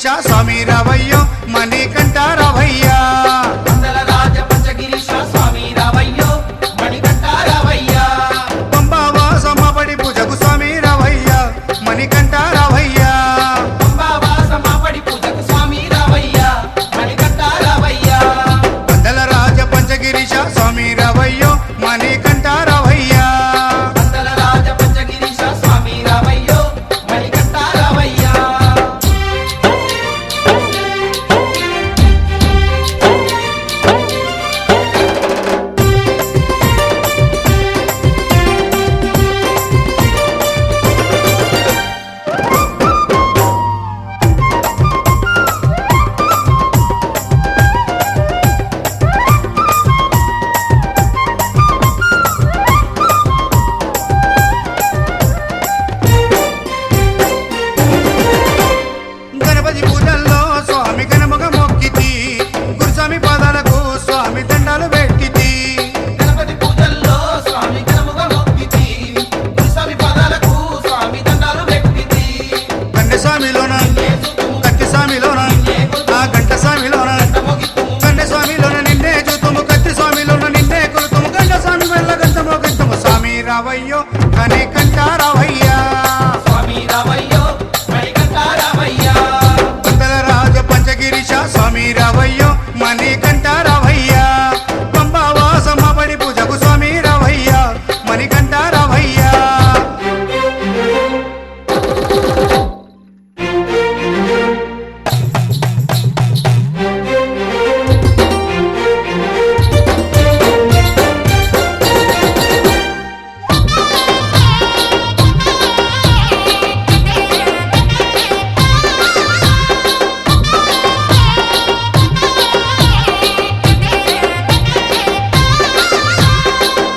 పంచగిరీశ స్వామి రావయ్యో మణికంఠ రావయ్యా వందల రాజ పంచగిరీశ స్వామి రావయ్యో మణికంఠ రావయ్యా పంబావాసమపడి పూజకు స్వామి రావయ్యా మణికంఠ రావయ్యా పంబావాసమపడి పూజకు స్వామి రావయ్యా మణికంఠ రావయ్యా వందల రాజ పంచగిరీశ స్వామి రావయ్యో మణికంఠ రావయ్యా వందల రాజ పంచగిరీశ స్వామి రావయ్యో మణికంఠ రావయ్యా గణపతి పూజల్లో స్వామి గణముగ మొక్కితి గురుస్వామి పాదాలకు స్వామి దండాలు పెట్టితి గణపతి పూజల్లో స్వామి గణముగా మొక్కితి గురుస్వామి పాదాలకు స్వామి దండాలు పెట్టితి కన్నె స్వామిలోన కత్తి స్వామిలోన ఆ గంట స్వామిలోన కన్నె స్వామిలోన నిన్నే చూతుము కత్తి స్వామిలోన నిన్నే కొలుతుము గంట స్వామి వల్ల గంటమో గంటము స్వామి రావయ్యో కనికంఠ రావయ్యా స్వామి రావయ్యో మణికంఠ రావయ్యా వందల రాజ పంచగిరీశ స్వామి రావయ్యో మణికంఠ రావయ్యా పంబావాసమపడి పూజకు స్వామి రావయ్యా మణికంఠ రావయ్యా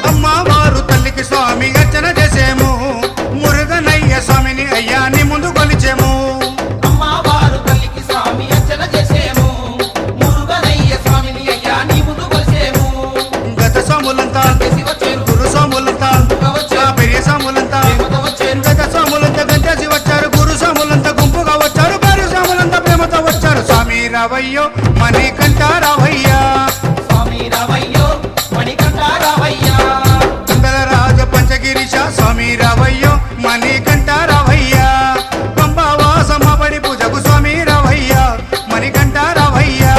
అమ్మవారు తల్లికి స్వామి అర్చన చేసేము మురుగనయ్య స్వామిని అయ్యా నీ ముందు కొలిచేము అమ్మవారు తల్లికి స్వామి అర్చన చేసేము మురుగనయ్య స్వామిని అయ్యా నీ ముందు కొలిసేము గత స్వాములంతా చేసి వచ్చేరు గురు స్వాములంతా ఆ పెరియ స్వాములంతా ప్రేమతో వచ్చేరు గత స్వాములంతా గంటేసి వచ్చారు గురు స్వాములంతా గుంపుగా వచ్చారు భార్య స్వాములంతా ప్రేమతో వచ్చారు స్వామి రావయ్యో మణికంఠ రావయ్యా స్వామి రావయ్యో మణికంఠ రావయ్యా వందల రాజ పంచగిరీశ స్వామి రావయ్యో మణికంఠ రావయ్యా పంబావాసమపడి పూజకు స్వామి రావయ్యా మణికంఠ రావయ్యా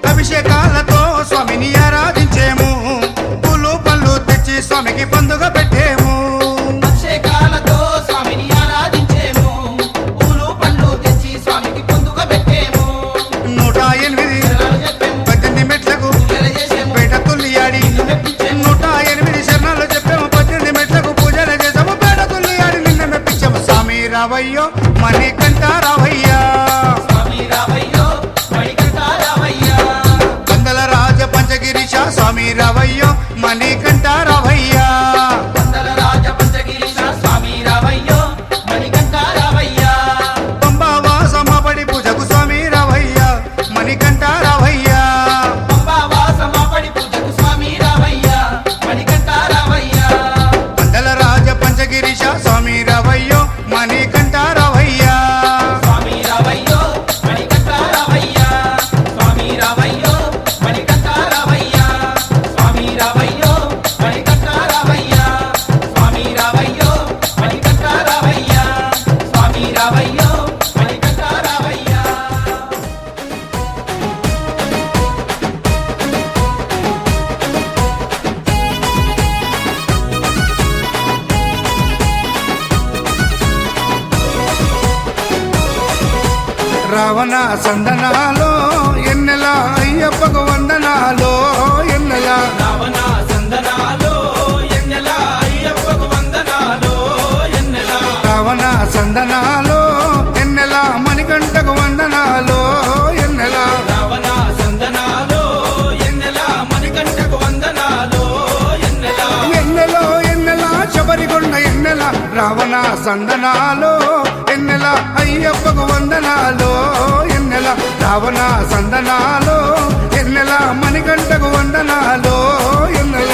అభిషేకాలతో స్వామిని ఆరాధించేము పూలు పళ్ళు తెచ్చి స్వామికి పండుగ పెట్టేము అభిషేకాలతో స్వామిని ఆరాధించేము పూలు పళ్ళు తెచ్చి స్వామికి పొందుగా పెట్టేము 108 శరణాలు చెప్పేము 18 మెట్లకు పూజలు చేసేము పేట తుల్లియాడి నిన్ను మెప్పించేము 108 శరణాలు చెప్పాము 18 మెట్లకు పూజలు చేసాము పేట తుల్లియాడి నిన్న మెప్పించాము స్వామి రావయ్యో మణికంఠ రావయ్యా స్వామి రావయ్యో మణికంఠ రావయ్యా వందల రాజ పంచగిరీశ స్వామి రావయ్యో మణికంఠ రావయ్యా వందల రాజ పంచగిరీశ స్వామి రావయ్యో మణికంఠ రావయ్యా పంబావాసమపడి పూజకు స్వామి రావయ్యా మణికంఠ రావయ్యా పంబావాసమపడి పూజకు స్వామి రావయ్యా మణికంఠ రావయ్యా వందల రాజ పంచగిరీశ స్వామి రావయ్యో మణికంఠ రావయ్యా స్వామి రావయ్యో మణికంఠ రావయ్యా స్వామి రావయ్యో మణికంఠ రావయ్యా స్వామి రావయ్యో మణికంఠ రావయ్యా స్వామి రావయ్యో మణికంఠ రావయ్యా స్వామి రావయ్యో మణికంఠ రావయ్యా రావణ సందనాలో ఎన్నెల అయ్యప్పకు వందనాలో ఎన్నెల రావణ సందనాలో ఎన్నెల అయ్యప్పకు వందనాలో ఎన్నెల రావణ సందనాలో ఎన్నెల మణికంఠకు వందనాలో రావణ సందనాలో ఎన్నెల అయ్యప్పకు వందనాలో ఎన్నెల రావణ సందనాలో ఎన్నెల మణికంఠకు వందనాలో ఎన్నెల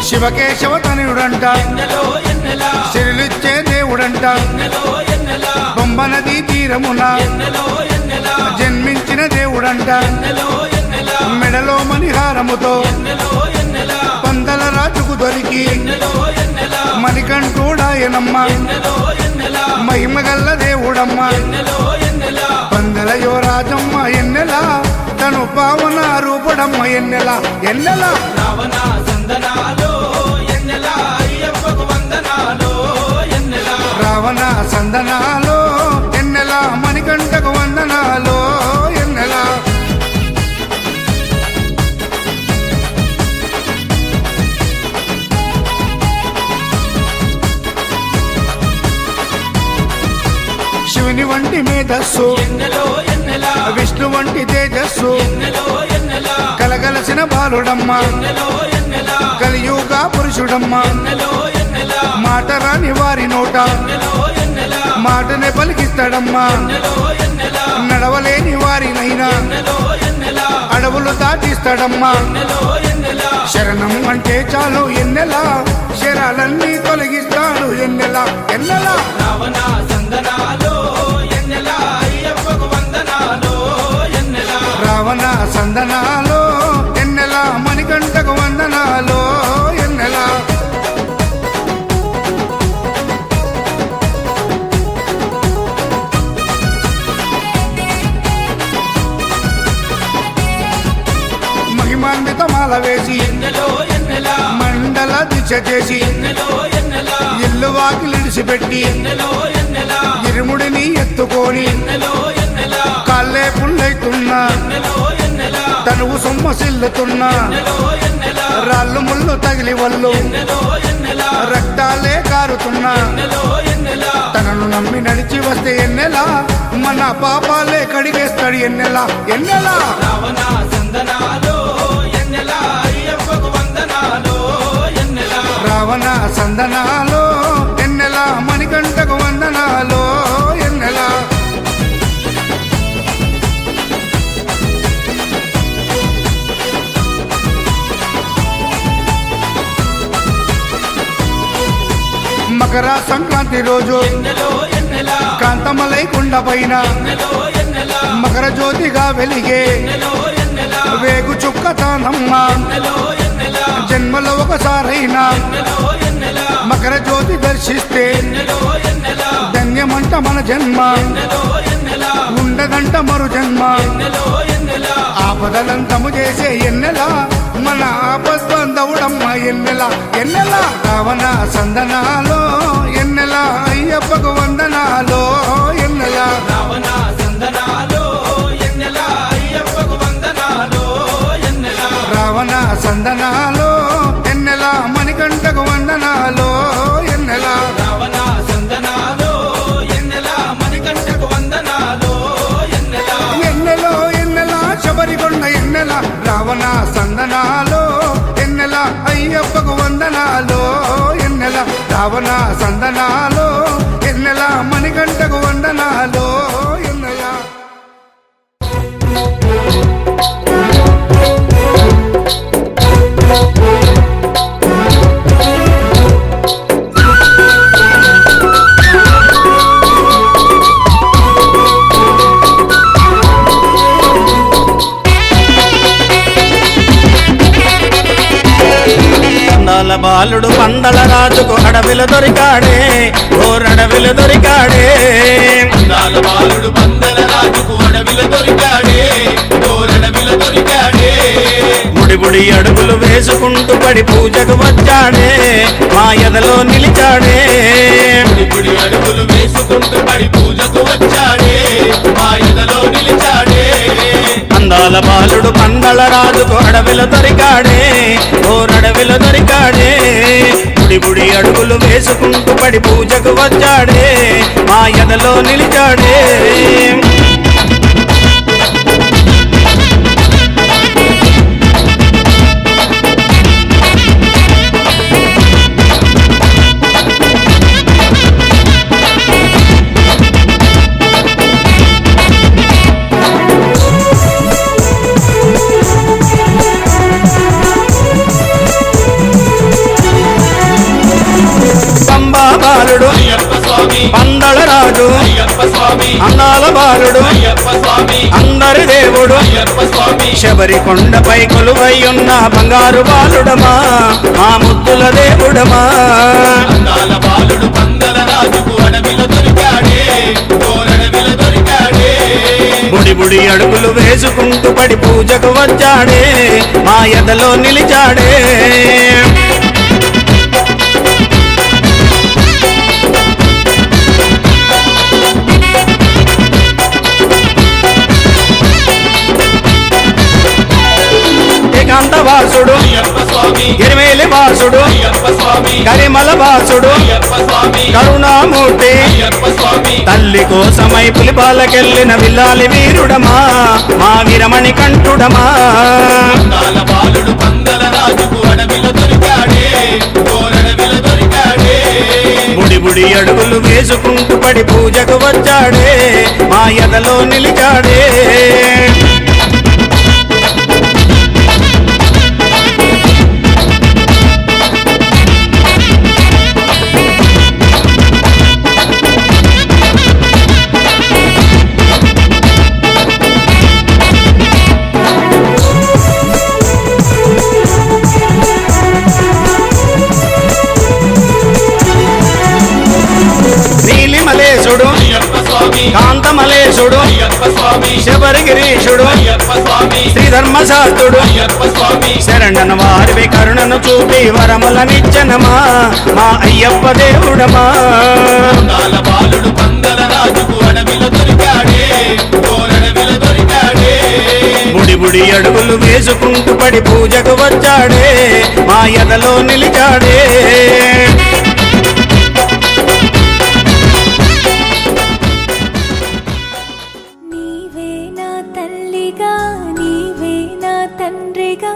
శివకేశవ తనయుడంట శిరులిచ్చే దేవుడంట బొమ్మ నదీ తీరమున జన్మించిన దేవుడంట మెడలో మణిహారముతో పందల రాజుకు దొరికి మణికంఠుడాయనమ్మ మహిమగల్ల దేవుడమ్మ పందల యువరాజమ్మ ఎన్నెల తను పావన రూపుడమ్మ ఎన్నెల ఎన్నెల రావణ సందనాలో ఎన్నెల అయ్యప్పకు వందనాలో ఎన్నెల రావణ సందనాలో ఎన్నెల మణికంఠకు వందనాలో ఎన్నెల శివుని వంటి మేధస్సు ఎన్నెలో ఎన్నెల విష్ణు వంటి తేజస్సు ఎన్నెలో ఎన్నెల కలగలసిన బాలుడమ్మ ఎన్నెలో ఎన్నెల కలియుగ పురుషుడమ్మ ఎన్నెలో ఎన్నెల మాట రాని వారి నోట ఎన్నెలో ఎన్నెల మాటనే పలికిస్తాడమ్మా ఎన్నెలో ఎన్నెల నడవలేని వారినైనా ఎన్నెలో ఎన్నెల అడవులు దాటిస్తాడమ్మా ఎన్నెలో ఎన్నెల శరణం అంటే చాలు ఎన్నెలా శరాలన్నీ తొలగిస్తాడు ఎన్నెలా ఎన్నెలా రావణ సందనాలో ఎన్నెల అయ్యప్పకు వందనాలో ఎన్నెల రావణ సందనాలో ఎన్నెలా మణికంఠకు వందనాలో ఎన్నెలా మహిమాన్విత మాల వేసి ఎన్నెలో ఎన్నెల మండల దీక్ష చేసి ఎన్నెలో ఎన్నెల ఇల్లు వాకిలిడిసిపెట్టి ఎన్నెలో ఎన్నెల ఇరుముడిని ఎత్తుకొని ఎన్నెలో ఎన్నెల కాళ్ళే పుల్లైతున్నా ఎన్నెలో ఎన్నెల తనువు సొమ్మసిల్లుతున్నా ఎన్నెలో ఎన్నెల రాళ్ళు ముళ్ళు తగిలి వల్లు ఎన్నెలో ఎన్నెల రక్తాలే కారుతున్నా ఎన్నెలో ఎన్నెల తనను నమ్మి నడిచి వస్తే ఎన్నెలా మన పాపాలే కడిగేస్తాడు ఎన్నెలా ఎన్నెలా రావణ సందనాలో ఎన్నెల అయ్యప్పకు వందనాలో ఎన్నెల రావణ సందనాలో ఎన్నెలా మణికంఠకు వందనాలో ఎన్నెలా మకర సంక్రాంతి రోజు ఎన్నెలో ఎన్నెల కాంతమలై కొండ పైన ఎన్నెలో ఎన్నెల మకర జ్యోతిగా వెలిగే ఎన్నెలో ఎన్నెల వేగు చుక్కతానమ్మ ఎన్నెలో ఎన్నెల జన్మలో ఒకసారైనా ఎన్నెలో ఎన్నెల మకర జ్యోతి దర్శిస్తే ఎన్నెలో ఎన్నెల ధన్యమంట మన జన్మ ఎన్నెలో ఎన్నెల ఉండదంట మరు జన్మ ఎన్నెలో ఎన్నెల ఆపదలంతము చేసే ఎన్నెలా మన ఆపస్బంధవుడమ్మ ఎన్నెలా ఎన్నెలా రావణ సందనాలో ఎన్నెలా అయ్యప్పకు వందనాలో ఎన్నెలా రావణ సందనాలో ఎన్నెల అయ్యప్పకు వందనాలో ఎన్నెల రావణ సందనాలో ఎన్నెలా మణికంఠకు వందనాలో ఎన్నెలా రావణ సందనాలో ఎన్నెల మణికంఠకు వందనాలో ఎన్నెల ఎన్నెలో ఎన్నెలా శబరికొండ ఎన్నెలా రావణ సందనాలో ఎన్నెలా అయ్యప్పకు వందనాలో ఎన్నెలా రావణ సందనాలో ఎన్నెలా మణికంఠకు వందనాలో ఎన్నెలా అందాల బాలుడు పందల రాజుకు అడవిలో దొరికాడే ఓరడవిలో దొరికాడే అందాల బాలుడు పందల రాజుకు అడవిలో దొరికాడే ఓరడవిలో దొరికాడే ముడి ముడి అడుగులు వేసుకుంటూ పడి పూజకు వచ్చాడే మా ఎదలో నిలిచాడే గుడి అడుగులు వేసుకుంటూ పడి పూజకు వచ్చాడే మా ఎదలో నిలిచాడే అందాల బాలుడు పందల రాజుకు అడవిలో దొరికాడే ఓరడవిలో దొరికాడే ముడి ముడి అడుగులు వేసుకుంటూ పడి పూజకు వచ్చాడే మా ఎదలో నిలిచాడే బాలుడు అయ్యప్ప స్వామి పందల రాజు అయ్యప్ప స్వామి అందాల బాలుడు అయ్యప్ప స్వామి అందరి దేవుడు అయ్యప్ప స్వామి శబరి కొండపై కొలువై ఉన్న బంగారు బాలుడమా మా ముద్దుల దేవుడమా అందాల బాలుడు పందల రాజుకు అడవిలో దొరికాడే కోరడవిలో దొరికాడే బుడి బుడి అడుగులు వేసుకుంటూ పడి పూజకు వచ్చాడే మా ఎదలో నిలిచాడే ఏకాంతవాసుడు అయ్యప్ప స్వామి ఎరిమేలి వాసుడు అయ్యప్ప స్వామి కరిమల వాసుడు అయ్యప్ప స్వామి కరుణామూర్తి అయ్యప్ప స్వామి తల్లి కోసమై పులిపాలకెళ్ళిన విల్లాలి వీరుడమా మా వీరమణి కంఠుడమా అందాల బాలుడు పందల రాజుకు అడవిలో దొరికాడే కోరడవిలో దొరికాడే బుడి బుడి అడుగులు వేసుకుంటూ పడి పూజకు వచ్చాడే మా ఎదలో నిలిచాడే నీలిమలేశుడు అయ్యప్ప స్వామి కాంతమలేశుడు అయ్యప్ప స్వామి శబరిగిరీశుడు అయ్యప్ప స్వామి శ్రీధర్మశాస్త్రుడు అయ్యప్ప స్వామి శరణన వారివి కరుణను చూపి వరములనిచ్చనమా మా అయ్యప్ప దేవుడమా అందాల బాలుడు పందల రాజుకు అడవిలో దొరికాడే కోరడవిలో దొరికాడే బుడి బుడి అడుగులు వేసుకుంటూ పడి పూజకు వచ్చాడే మా ఎదలో నిలిచాడే నీవే నా తల్లిగా నీవే నా తండ్రిగా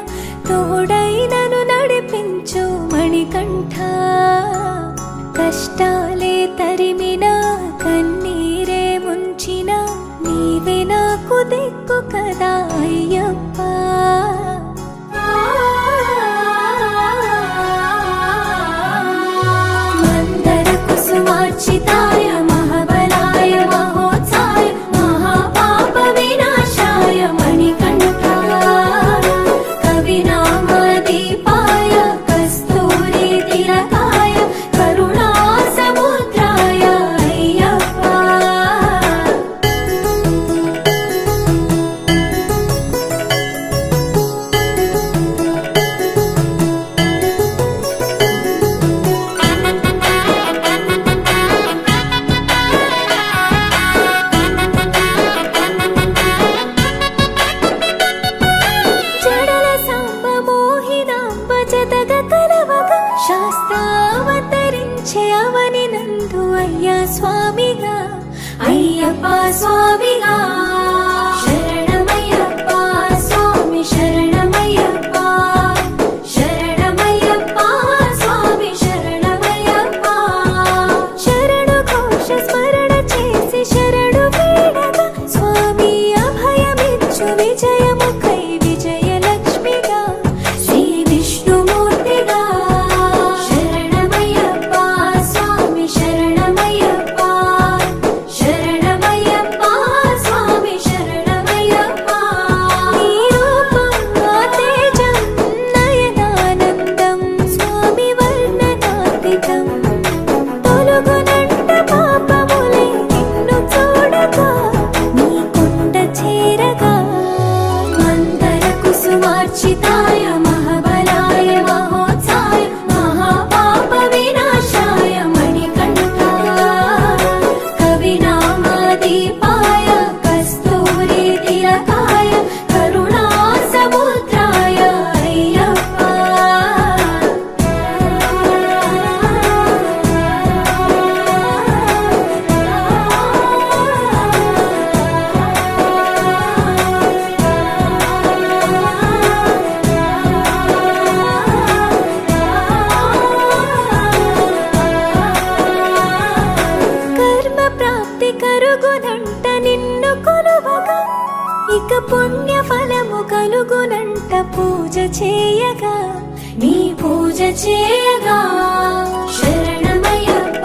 తోడై నన్ను నడిపించు మణికంఠ కష్టాలే తరిమిన కన్నీరే ముంచిన నీవే నాకు దిక్కు కదా అయ్యప్ప మందర కుసుమార్చితాయ మహాబలాయ మహోత్సాయ మహాపాప వినాశాయ మణికంఠ కవినామదీపాయ కస్తూరి తిలకాయ కరుణా సముద్రాయ అయ్యప్ప జడల సాంబ మోహినాంబ జతగ కలవగ శాస్త్రావతరించే అవని నందు అయ్యా స్వామిగా అయ్యప్ప స్వామిగా శరణమయ్యప్ప స్వామి శరణమయ్యప్ప శరణమయ్యప్ప స్వామి శరణమయ్యప్ప శరణు ఘోష స్మరణ చేసి శరణు వేడగా స్వామి అభయమిచ్చు విజయముఖై విజయలక్ష్మిగా శ్రీ విష్ణుమూర్తిగా శరణమయ్యప్ప స్వామి శరణమయ్యప్ప శరణమయ్యప్ప స్వామి శరణమయ్యప్ప నీ రూపం నా తేజం నయనానందం స్వామి వర్ణనాతీతం తొలగునంట పాపములే నిన్ను చూడగా నీ కొండ చేరగా మందర కుసుమార్చితాయ మహాబలాయ మహోత్సాయ మహాపాప వినాశాయ మణికంఠ కవినామదీపాయ కస్తూరి తిలకాయ కరుణా సముద్రాయ అయ్యప్ప కర్మ ప్రాప్తి కరుగునంట నిన్ను కొలువగా ఇక పుణ్య ఫలము కలుగునంట పూజ చేయగా నీ పూజ చేయగా శరణమయ్యప్ప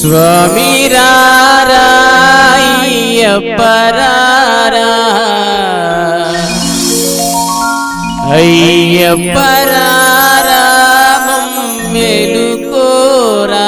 స్వామి రారా అయ్యప్ప రారా అయ్యప్ప రారా మమ్మేలుకోరా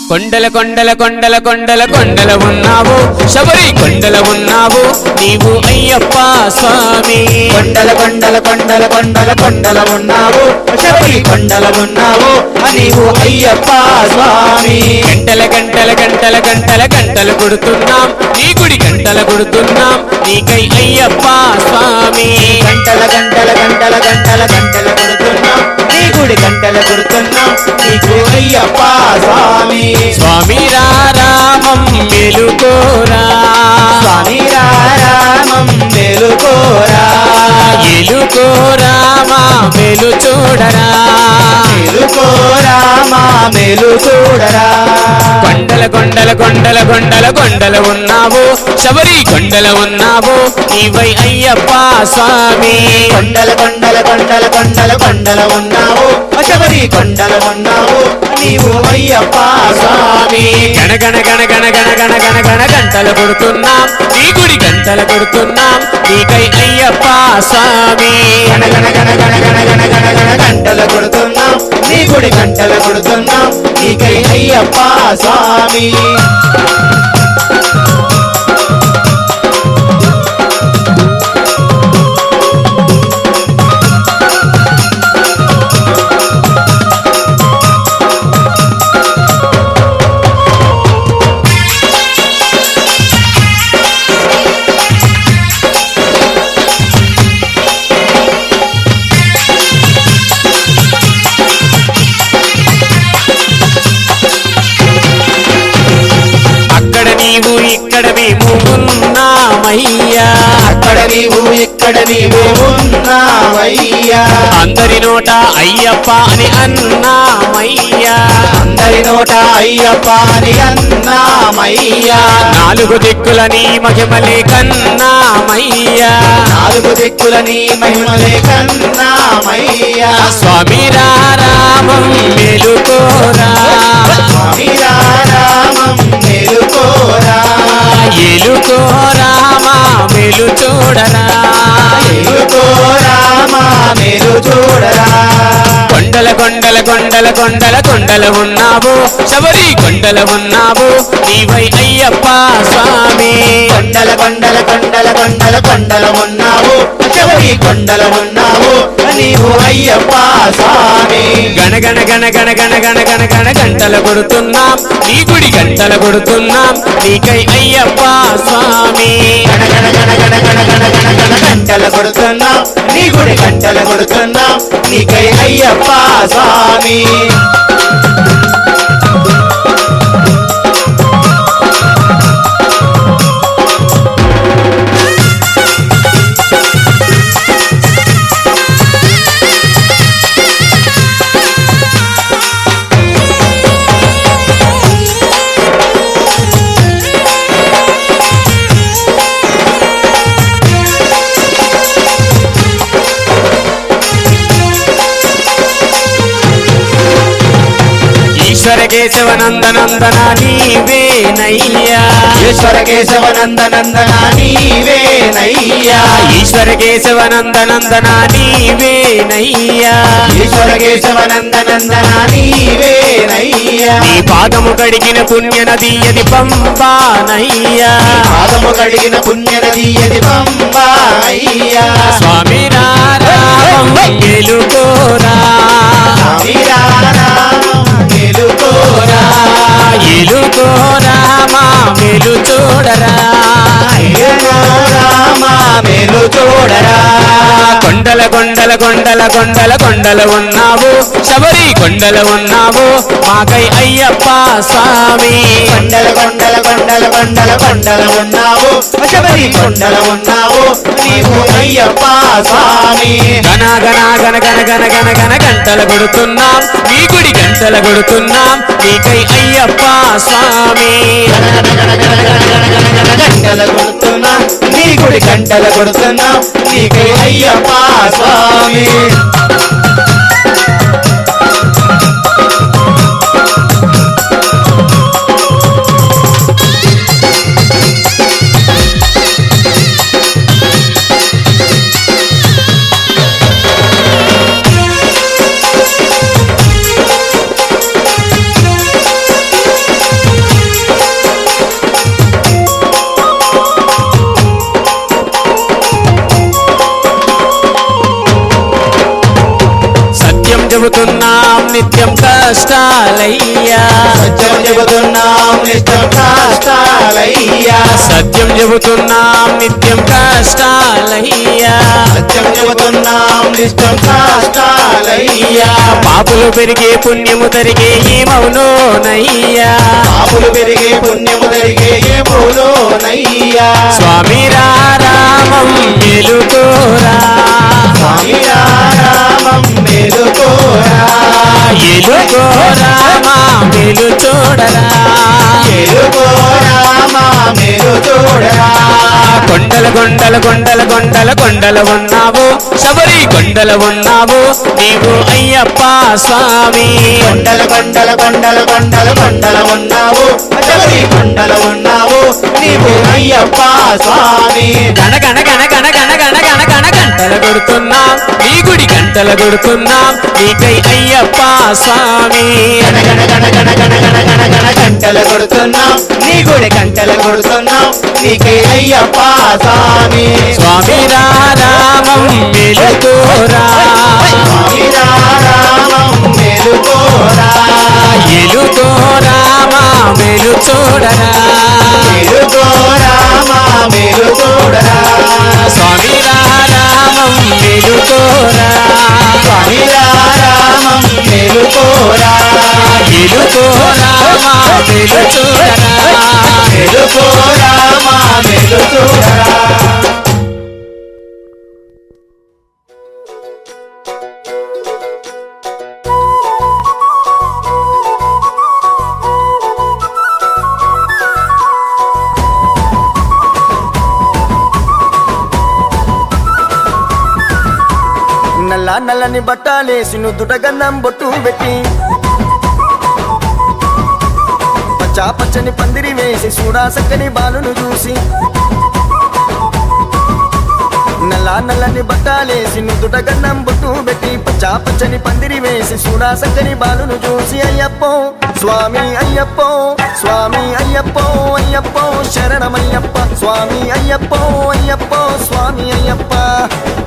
కొండల కొండల కొండల కొండల కొండల ఉన్నావు శబరి కొండల ఉన్నావు నీవు అయ్యప్ప స్వామి కొండల కొండల కొండల కొండల కొండల ఉన్నావు శబరి కొండల ఉన్నావు నీవు అయ్యప్ప స్వామి గంటల గంటల గంటల గంటల గంటలు కొడుతున్నాం నీ గుడి గంటలు కొడుతున్నాం నీకై అయ్యప్ప స్వామి గంటల గంటల గంటల గంటల గంటల కొడుతున్నాం నీ గుడి గంటల కొడుతున్నాం నీకు అయ్యప్ప స్వామి స్వామి రామం మెలుకోరా స్వామి రామం మేలుకోరా ఎలుకోరామా మెలు చూడరా మేలుకోరా మా మేలు చూడరా కొండల కొండల కొండల కొండల కొండల ఉన్నావు శబరి కొండల ఉన్నావు నీవై అయ్యప్ప స్వామి కొండల కొండల కొండల కొండల కొండల ఉన్నావు శబరి కొండల ఉన్నావు నీవు అయ్యప్ప స్వామి గణగణ గణ గణ గణ గణ గణ గణ గంటలు కొడుతున్నాం నీ గుడి గంటలు కొడుతున్నాం నీకై అయ్యప్ప స్వామి గణ గణ గణ గణ గణ గణ గణ గణ గంటల కొడుతున్నాం నీ గుడి గంటల కొడుతున్నాం నీకై అయ్యప్ప స్వామి నీవు ఇక్కడ మేము ఉన్నామయ్యా అక్కడ నీవు ఇక్కడ నీవు ఉన్నావయ్యా అందరి నోట అయ్యప్ప అని అన్నామయ్యా అందరి నోట అయ్యప్ప అని అన్నామయ్యా నాలుగు దిక్కుల నీ మహిమలే కన్నామయ్యా నాలుగు దిక్కుల నీ మహిమలే కన్నామయ్యా స్వామి రామం మెలుకోరా స్వామి రామం మేలుకోరా ఎలుకోరామా మెలు చూడరా మేలుకోరా మా మేలు చూడరా కొండల కొండల కొండల కొండల కొండల ఉన్నావు శబరి కొండల ఉన్నావు నీవై అయ్యప్ప స్వామి కొండల కొండల కొండల కొండల కొండల ఉన్నావు శబరి కొండల ఉన్నావు నీవు అయ్యప్ప స్వామి గణగణ గణ గణ గణ గణ గణ గణ గంటలు కొడుతున్నాం నీ గుడి గంటలు కొడుతున్నాం నీకై అయ్యప్ప స్వామి గణ గణ గణ గణ గణ గణ గణ గణ గంటల కొడుతున్నాం నీ గుడి గంటల కొడుతున్నాం నీకై అయ్యప్ప స్వామి ఈశ్వర కేశవ నందనందన నీవేనయ్యా ఈశ్వర కేశవ నందనందన నీవేనయ్యా ఈశ్వర కేశవ నందనందన నీవేనయ్యా ఈశ్వర కేశవ నందనందన నీవేనయ్యా నీ పాదము కడిగిన పుణ్య నది అది పంపానయ్యా పాదము కడిగిన పుణ్య నది అది పంబా అయ్యా స్వామి రామం గెలుకోరా స్వామి రామం మేలుకోరా ఎలుకోరామా మెలు చూడరా అయ్యనోరా మా మేలు చూడరా కొండల కొండల కొండల కొండల కొండల ఉన్నావు శబరి కొండల ఉన్నావు మాకై అయ్యప్ప స్వామి కొండల కొండల కొండల కొండల కొండల ఉన్నావు శబరి కొండల ఉన్నావు నీవు అయ్యప్ప స్వామి గణ గణ గణ గణ గణ గణ గణ గంటలు కొడుతున్నాం నీ గుడి గంటలు కొడుతున్నాం నీకై అయ్యప్ప స్వామి గంటల కొడుతున్నాం నీ గుడి గంటల కొడుతున్నాం నీకై అయ్యప్ప స్వామి చెబుతున్నాం నిత్యం కష్టాలయ్యా సత్యం చెబుతున్నాం నిత్యం కష్టాలయ్యా సత్యం చెబుతున్నాం నిత్యం కష్టాలయ్యా సత్యం చెబుతున్నాం నిత్యం కష్టాలయ్యా పాపులు పెరిగే పుణ్యము తరిగే ఏమవునోనయ్యా పాపులు పెరిగే పుణ్యము జరిగే ఏమోలోనయ్యా స్వామి రామం మేలుకోరా స్వామి రామం మేలుకోరా ఎలుకోరామా మేలు చూడరా మేలుకోరామా మేలు చూడరా కొండల కొండల కొండల కొండల కొండల ఉన్నావు శబరి కొండల ఉన్నావు నీవు అయ్యప్ప స్వామి కొండల కొండల కొండల కొండల కొండల ఉన్నావు శబరి కొండల ఉన్నావు నీవు అయ్యప్ప స్వామి గణ గణ గణ గణ గణ గణ గణ గణ గంటల కొడుతున్నాం నీ గుడి గంటల కొడుతున్నాం నీకై అయ్యప్ప స్వామి గణ గణ గణ గణ గణ గణ గణ గణ గంటలు కొడుతున్నాం నీ గుడి గంటలు కొడుతున్నాం నీకే అయ్యప్ప స్వామి స్వామి రామం మెలుకోరా స్వామి రామం మేలుకోరా ఎలుకోరామా మేలు చూడరా మేలుకోరామా మేలు చూడరా స్వామి రామం మెలుకోరా స్వామి రామం మేలుకోరా ఎలుకోరామా మేలు చూడరా మేలుకోరామా మేలు చూడరా నల్ల నల్లని బట్టాలేసి నుదుట గన్నం బొట్టు పెట్టి పచ్చా పచ్చని పందిరి వేసి చూడా సక్కని బాలును చూసి నల్ల నల్లని బట్టాలేసి నుదుట గన్నం బొట్టు పెట్టి పచ్చా పచ్చని పందిరి వేసి చూడా సక్కని బాలును చూసి అయ్యప్పో స్వామి అయ్యప్పో స్వామి అయ్యప్పో అయ్యప్పో శరణమయ్యప్ప స్వామి అయ్యప్పో అయ్యప్పో స్వామి అయ్యప్ప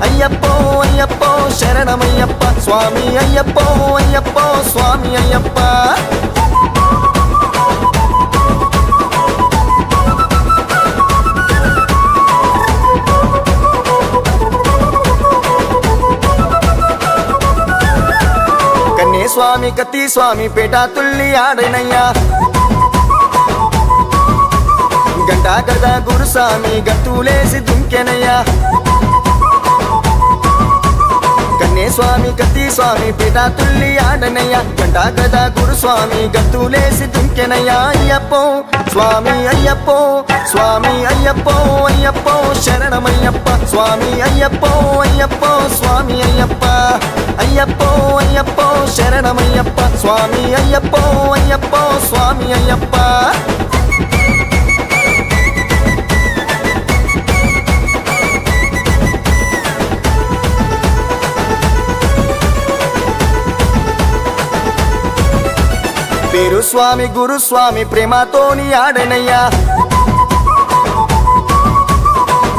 అయ్యప్పో అయ్యప్పో శరణమయ్యప్ప స్వామి అయ్యప్పో అయ్యప్పో స్వామి అయ్యప్ప కన్నే స్వామి కత్తి స్వామి పేట తుల్లి ఆడనయ్యా గంటా గదా గురుస్వామి గట్టులేసి దుంకెనయ్యా కన్నే స్వామి కత్తి స్వామి పేట తుల్లి ఆడనయ్యా గంటా గదా గురుస్వామి గట్టులేసి దుంకెనయ్యా అయ్యప్పో స్వామి అయ్యప్పో స్వామి అయ్యప్పో అయ్యప్పో శరణమయ్యప్ప స్వామి అయ్యప్పో అయ్యప్పో స్వామి అయ్యప్ప అయ్యప్పో అయ్యప్పో శరణమయ్యప్ప స్వామి అయ్యప్పో అయ్యప్పో స్వామి అయ్యప్ప పేరు స్వామి గురుస్వామి ప్రేమతోని ఆడనయ్యా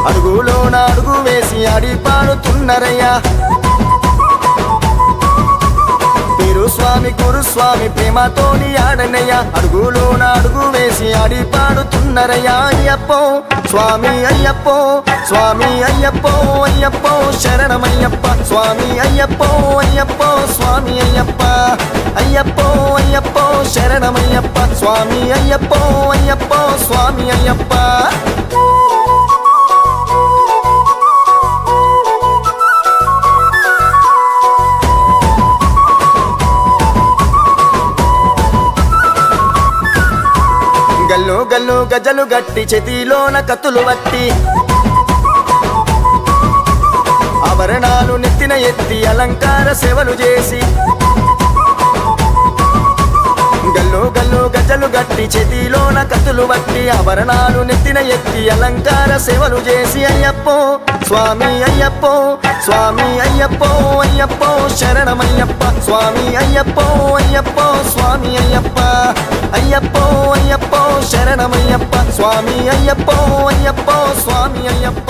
అడుగులోన అడుగు వేసి ఆడి పాడుతున్నరయ్యా పేరు స్వామి గురుస్వామి ప్రేమతోని ఆడనయ్యా అడుగులోన అడుగు వేసి ఆడి పాడుతున్నరయ్యా అయ్యప్పో స్వామి అయ్యప్పో స్వామి అయ్యప్పో అయ్యప్పో శరణమయ్యప్ప స్వామి అయ్యప్పో అయ్యప్పో స్వామి అయ్యప్ప అయ్యప్పో అయ్యప్పో శరణమయ్యప్ప స్వామి అయ్యప్పో అయ్యప్పో స్వామి అయ్యప్ప గల్లు గల్లు గజలు గట్టి చేతిలోన కత్తులు వట్టి ఆభరణాలు నెత్తిన ఎత్తి అలంకార సేవలు చేసి గల్లు గల్లు గజలు గట్టి చేతిలోన కత్తులు వట్టి ఆభరణాలు నెత్తిన ఎత్తి అలంకార సేవలు చేసి అయ్యప్పో స్వామి అయ్యప్పో స్వామి అయ్యప్పో అయ్యప్పో శరణమయ్యప్ప స్వామి అయ్యప్పో అయ్యప్పో స్వామి అయ్యప్ప అయ్యప్పో అయ్యప్పో శరణమయ్యప్ప స్వామి అయ్యప్పో అయ్యప్పో స్వామి అయ్యప్ప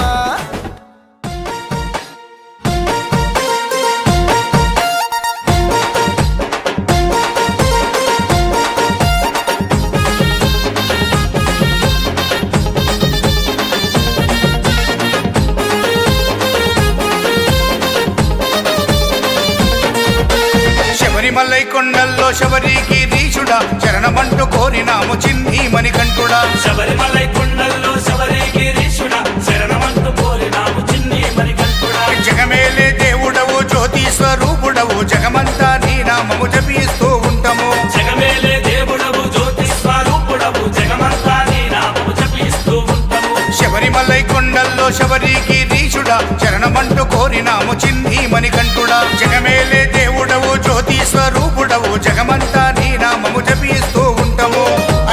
శబరిమలై కొండల్లో శబరిగిరీశుడా శరణమంటూ కోరినాము చిన్ని మణికంఠుడా శబరిమలై కొండల్లో శబరిగిరీశుడా శరణమంటూ కోరినాము చిన్ని మణికంఠుడా జగమేలే దేవుడవు జ్యోతి స్వరూపుడవు జగమంతా నీ నామము జపిస్తూ ఉంటాము జగమేలే దేవుడవు జ్యోతి స్వరూపుడవు జగమంతా నీ నామము జపిస్తూ ఉంటాము శబరిమలై కొండల్లో శబరిగిరీశుడా శరణమంటూ కోరినాము చిన్ని మణికంఠుడా జగమేలే దేవుడవు జ్యోతి స్వరూపుడవు జగమంతా నీ నామము జపిస్తూ ఉంటాము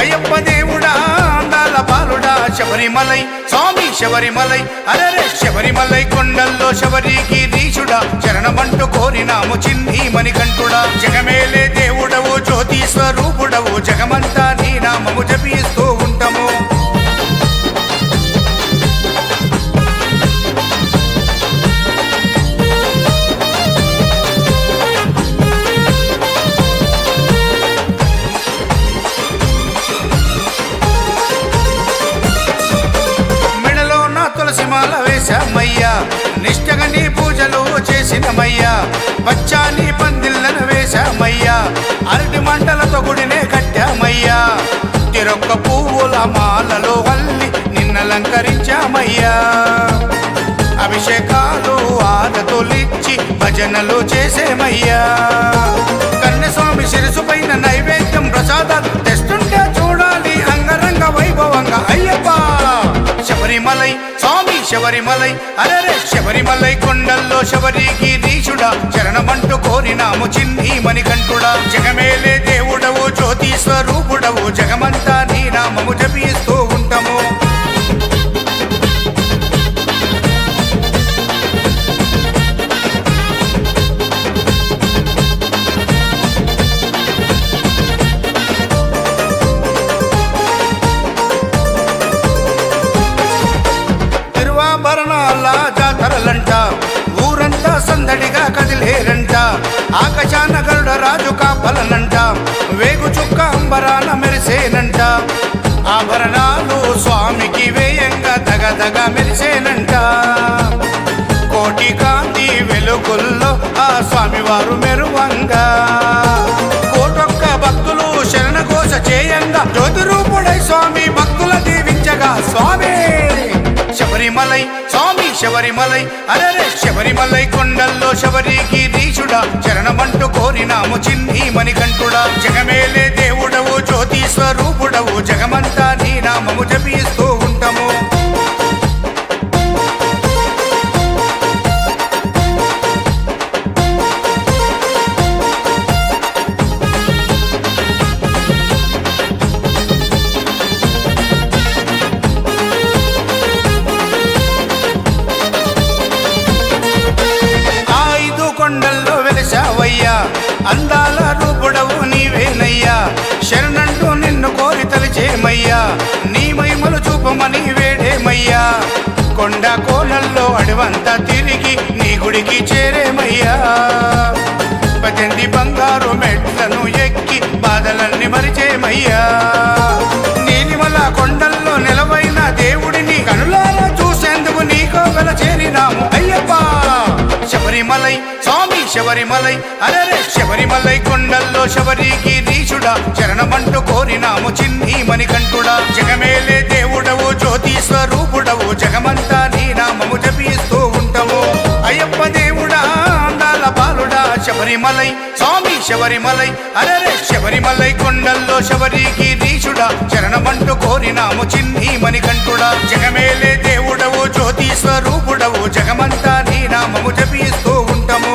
అయ్యప్ప దేవుడా అందాల బాలుడా శబరిమలై స్వామి శబరిమలై అరే శబరిమలై కొండల్లో శబరిగిరీశుడా శరణమంటూ కోరినాము చిన్ని మణికంఠుడా జగమేలే దేవుడవు జ్యోతి స్వరూపుడవు జగమంతా నీ నామము జపిస్తూ ఉంటాము తులసిమాల వేశామయ్యా నిష్టగా నీ పూజలు చేసినమయ్యా పచ్చాని పందిళ్ళను వేశామయ్యా అరటి మంటలతో గుడినే కట్టామయ్యా తిరొక్క పువ్వుల మాలలో వల్లి నిన్నలంకరించామయ్యా అభిషేకాలు ఆరతులిచ్చి భజనలు చేసేమయ్యా కన్యస్వామి శిరసు పైన నైవేద్యం ప్రసాదాలు తెస్తుంటే చూడాలి అంగరంగ వైభవంగా అయ్యప్ప శబరిమలై స్వామి శబరిమలై అరే శబరిమలై కొండల్లో శబరిగిరీశుడా శరణమంటూ కోరినాము చిన్ని మణికంఠుడా జగమేలే దేవుడవు జ్యోతి స్వరూపుడవు జగమంతా నీ నామము జపిస్తూ ఉంటాము జాతరలంట ఊరంతా సందడిగా కదిలేరంట ఆకాశాన గరుడ రాజు కాపలనంట వేగు చుక్క అంబరాన మెరిసేనంట ఆభరణాలు స్వామికి వేయంగా దగదగ మెరిసేనంట కోటి కాంతి వెలుగుల్లో ఆ స్వామివారు మెరువంగా కోటొక్క భక్తులు శరణఘోష చేయంగా జ్యోతి రూపుడై స్వామి భక్తుల దీవించగా స్వామి శబరిమలై స్వామి శబరిమలై అరే శబరిమలై కొండల్లో శబరిగిరీశుడా శరణమంటూ కోరినాము చిన్ని మణికంఠుడా జగమేలే దేవుడవు జ్యోతి స్వరూపుడవు జగమంతా నీ నామము జపిస్తూ ఉంటాము కొండల్లో వెలిశావయ్యా అందాల రూపుడవు నీవేనయ్యా శరణంటూ నిన్ను కోరి తలిచేమయ్యా నీ మహిమలు చూపమని వేడేమయ్యా కొండ కోనల్లో అడవంతా తిరిగి నీ గుడికి చేరేమయ్యా పద్దెనిమిది బంగారు మెట్లను ఎక్కి బాధలన్నీ మరిచేమయ్యా నీలిమల కొండల్లో నిలవైన దేవుడిని కనులారా చూసేందుకు నీకో వెల చేరినాము అయ్యప్ప శబరిమలై స్వామి శబరిమలై అరే శబరిమలై కొండల్లో శబరిగిరీశుడా శరణమంటూ కోరినాము చిన్ని మణికంఠుడా జగమేలే దేవుడవు జ్యోతి స్వరూపుడవు జగమంతా నీ నామము జపిస్తూ ఉంటాము అయ్యప్ప దేవుడా అందాల బాలుడా శబరిమలై స్వామి శబరిమలై అరే శబరిమలై కొండల్లో శబరిగిరీశుడా శరణమంటూ కోరినాము చిన్ని మణికంఠుడా జగమేలే దేవుడవు జ్యోతి స్వరూపుడవు జగమంతా నీ నామము జపిస్తూ ఉంటాము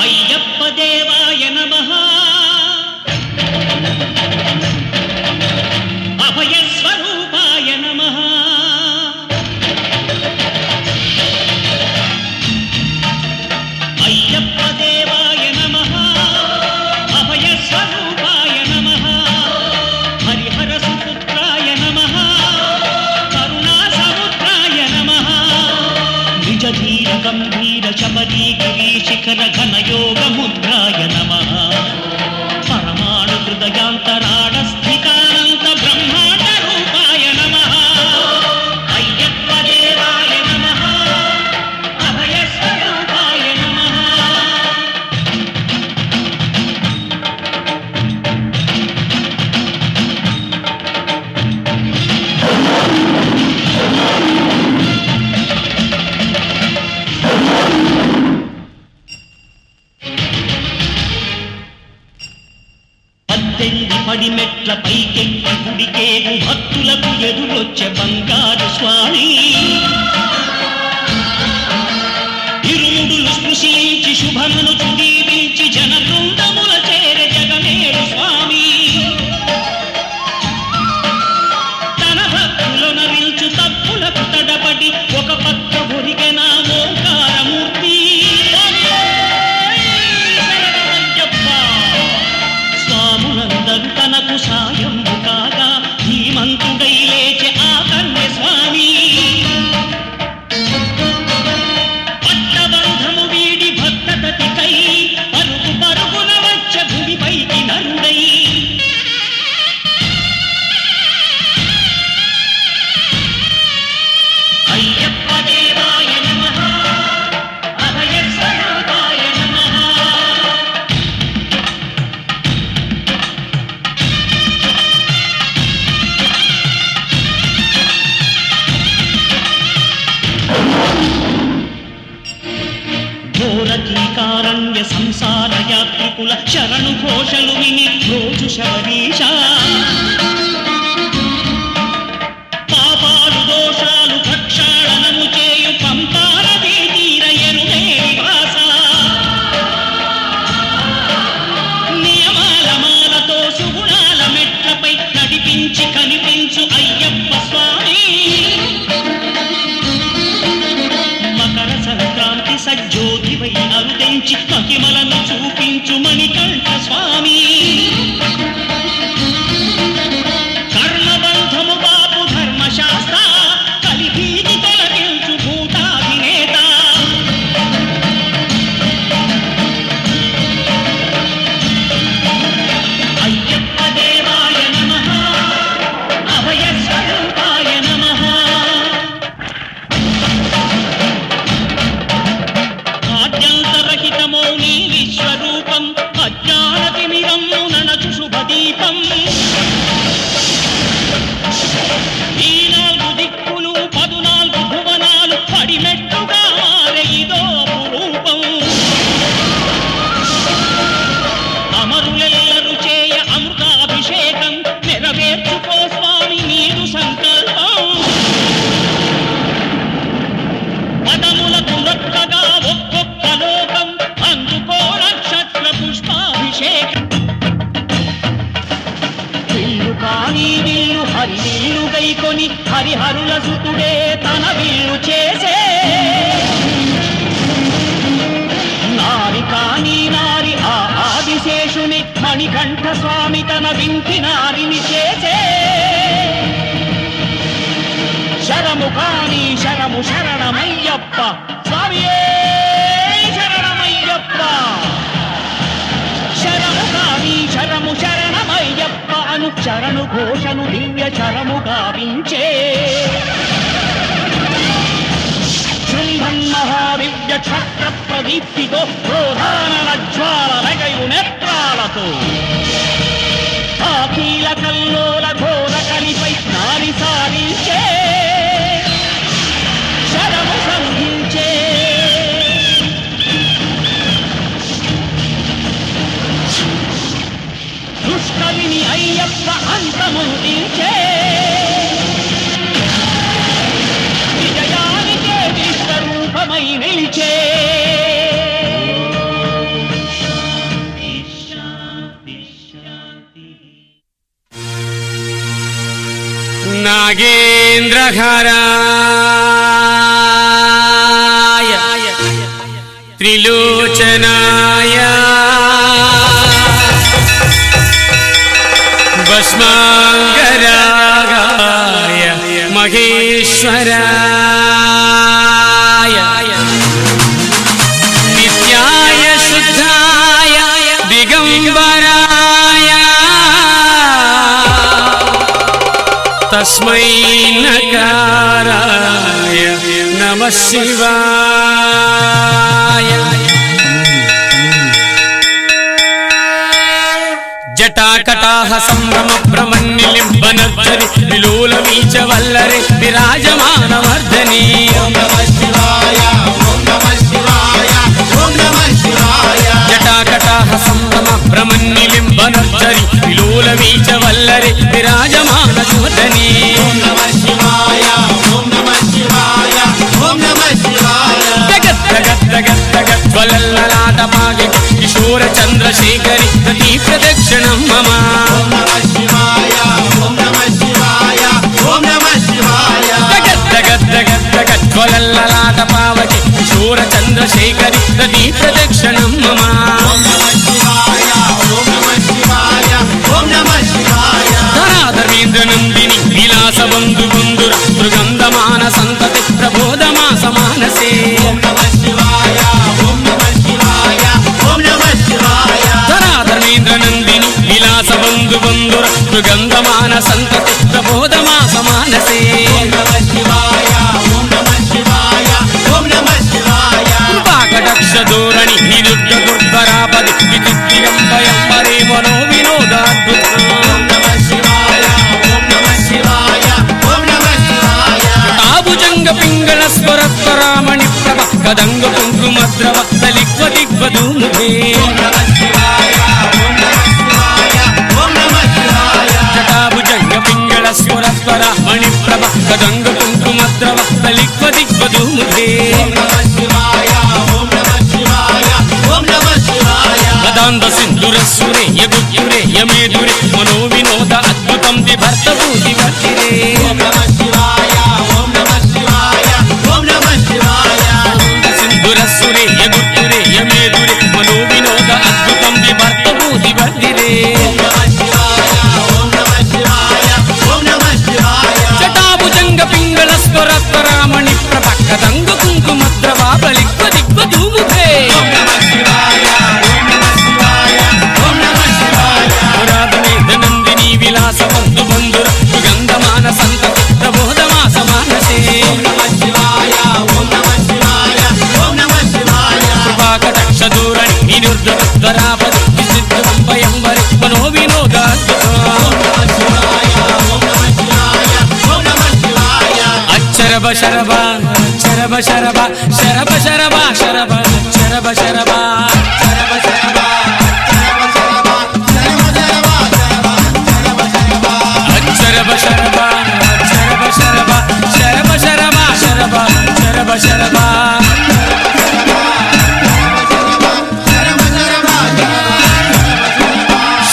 అయ్యప్ప దేవాయ నమః అభయ స్వరూపాయ నమః పర్వతీ గిరీశిఖర ఘనయోగ ముద్రాయ నమః పరమాణు హృదయాంతరాడ స్థితానంత బ్రహ్మాండ రూపాయ నమః అయ్యప్ప దేవాయ నమః అభయ స్వరూపాయ నమః పద్దెనిమిది పడి మెట్ల పైకెక్కి గుడికేగు భక్తులకు ఎదురొచ్చే బంగారు స్వామి ఇరుముడులు స్పృశించి శుభమును చుదీవించి జన బృందముల చేర జగమేడు స్వామి తన భక్తులను నిల్చు తప్పులకు తడబడి ఒక పక్క ఒరిగెన ఓంకారమూర్తి స్వాములందరూ తనకు సాయము కాగా ధీమంతుడై లేచే ఆ కన్య స్వామి పట్టబంధము వీడి భక్తతతికై పరుగు పరుగున వచ్చ భూమిపైకి నరుడై అయ్యప్ప దేవాయ నమః అభయ స్వరూపాయ నమః ఘోరకీకారణ్య సంసార యాత్రికుల శరణు ఘోషలు విని రోజు శబరీష పాపాలు దోషాలు ప్రక్షాళనము చేయు పంపానదీ తీర ఎరుమే నివాస నియమాల మాలతో సుగుణాల మెట్లపై నడిపించి కనిపించు అయ్యప్ప స్వామి మకర సంక్రాంతి సజ్జోతివై అరుదించి మహిమలను చూపించు మణికంఠ స్వామి కర్మబంధము బాపు ధర్మశాస్త్ర కలిభీతి తొలగించు భూతాధినేత అయ్యప్ప దేవాయ నమః అభయ స్వరూపాయ నమః ఆద్యంతరహితమో నీ విశ్వరూపం అజ్ఞానతిమిరము ననచు శుభదీపం ఈ 4 దిక్కులు 14 భువనాలు పడిమెట్టుగా మారే ఇదో రూపం అమరులెల్లరు చేయ అమృతాభిషేకం నెరవేర్చుకో స్వామి నీరు సంకల్పం పదములకు రొక్కగా ఒక్కొక్క లోకం అందుకో నక్షత్ర పుష్పాభిషేకం విల్లు కాని విల్లు హరి విల్లు గైకొని హరిహరుల సుతుడే తన విల్లు చేసే నారి కాని నారి ఆ ఆదిశేషుని మణికంఠ స్వామి తన వింటి నారిని చేసే శరము కాని శరము శరణమయ్యప్ప స్వామియే శరణమయ్యప్ప శరము కాని శరము శరణమయ్యప్ప అను చరణు ఘోషను దివ్య చరము గావించే శృంభన్ మహాదివ్య క్షత్ర ప్రదీప్తితో క్రోధానల జ్వాల రగయు నేత్రాలతో ఆకీల కల్లోల ఘోర కలిపై నారి సారించే శరము సంధించే దుష్కవిని అయ్యప్ప అంతముందించే విజయానికే విశ్వరూపమై నిలిచే నాగేంద్రహరాయ త్రిలోచనాయ భస్మాంగరాగాయ మహేశ్వరాయ తస్మై నకారాయ నమః శివాయ. జటాకటాహ సంభ్రమ భ్రమన్నిలింబనర్చరి విలోల వీచ వల్లరి విరాజమానవర్ధని. జటాకటాహ సంభ్రమ భ్రమన్నిలింబనర్చరి విలోల వీచ వల్లరి విరాజమానవర్ధని. జగద్గద్గద్గద్వలల్లలాటపాగి కిశోర చంద్రశేఖరి ప్రతి ప్రదక్షిణం మమ. జగద్గద్గద్గద్వలల్లలాటపావకి కిశోర చంద్రశేఖరి ప్రతి ప్రదక్షిణం మమ. ధరాధర్మేంద్ర నందిని విలాస బంధు బంధుర మృగంధమాన సంతతి ప్రబోధమాస మానసే. ధరాధర్మేంద్ర నందిని విలాస బంధు బంధుర మృగంధమాన సంతతి ప్రబోధమాస మానసే. కృపాకటాక్ష ధోరణి నిరుద్ధ దుర్ధరాపది విద్యుద్ధిరంభయంబరే మనో వినోదాద్భుతం. తాభుజంగ పింగళ స్వరత్వరామణి ప్రభ కదంగ కుంకుమద్రవ దలిక్వ దిగ్వధూముఖే. జటాభుజంగ పింగళ స్వరత్వరామణి ప్రభ కదంగ కుంకుమద్రవ దలిక్వ దిగ్వధూముఖే. మదాంధ సింధురస్సురే యగుర్యురే యమేదురే మనో వినోద అద్భుతం దిభర్త భూతి వర్తిరే. సింధురస్సురే యగుర్యురే యమేదురే మనో వినోద అద్భుతం దిభర్త భూతి వర్తిరే. జటాభుజంగ పింగళ స్వరత్వరామణి ప్రభ కదంగ కుంకుమద్రవ బలిక్వ దిగ్వధూముఖే. విలాస బంధు బంధుర సుగంధమాన సంతతి ప్రబోధమాస మానసే. కృపాకటాక్ష ధోరణి నిరుద్ధరాపది విసిద్ధంబయంబరి మనో వినోదాద్భుతం. అచ్చరభ శరభ శరభ శరభ శరభ శరభ శరభ శరభ శరభ శరభ శరభ శరభ శరభ శరభ శరభ శరభ శరభ శరభ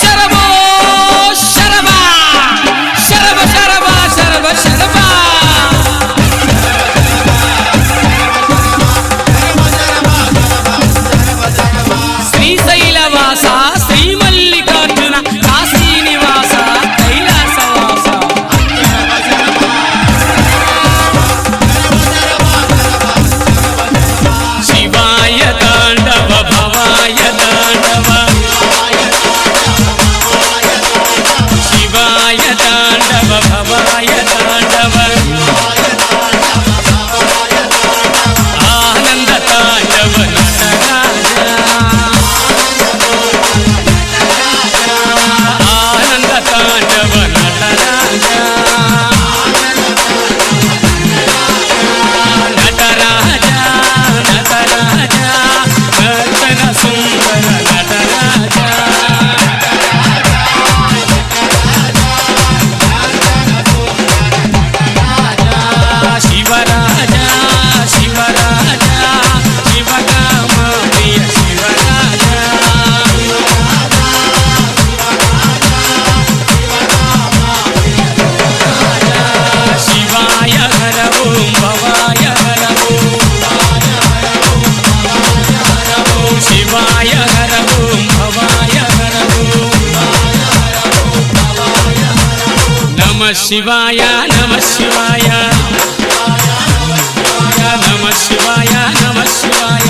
శరభో శరభ శరభ శరభ శరభ శరభ. శ్రీశైలవాస శ్రీమల్లికార్జున కాశీనివాస కైలాసవాస. శివాయ తాండవ భవాయ తాండవ శివాయ తాండవ భవాయ తాండవ ఆనంద తాండవ నటరాజ ఆనంద తాండవ నటరాజ నటరాజ నటరాజ నర్తన సుందర నటరాజ. శివరాజ శివరాజ శివకామ ప్రియ శివరాజ. శివాయ హర ఓం భవాయ హర ఓం శివాయ హర ఓం భవాయ హర ఓం నమః శివాయ నమః శివాయ నమః శివాయ నమః శివాయ.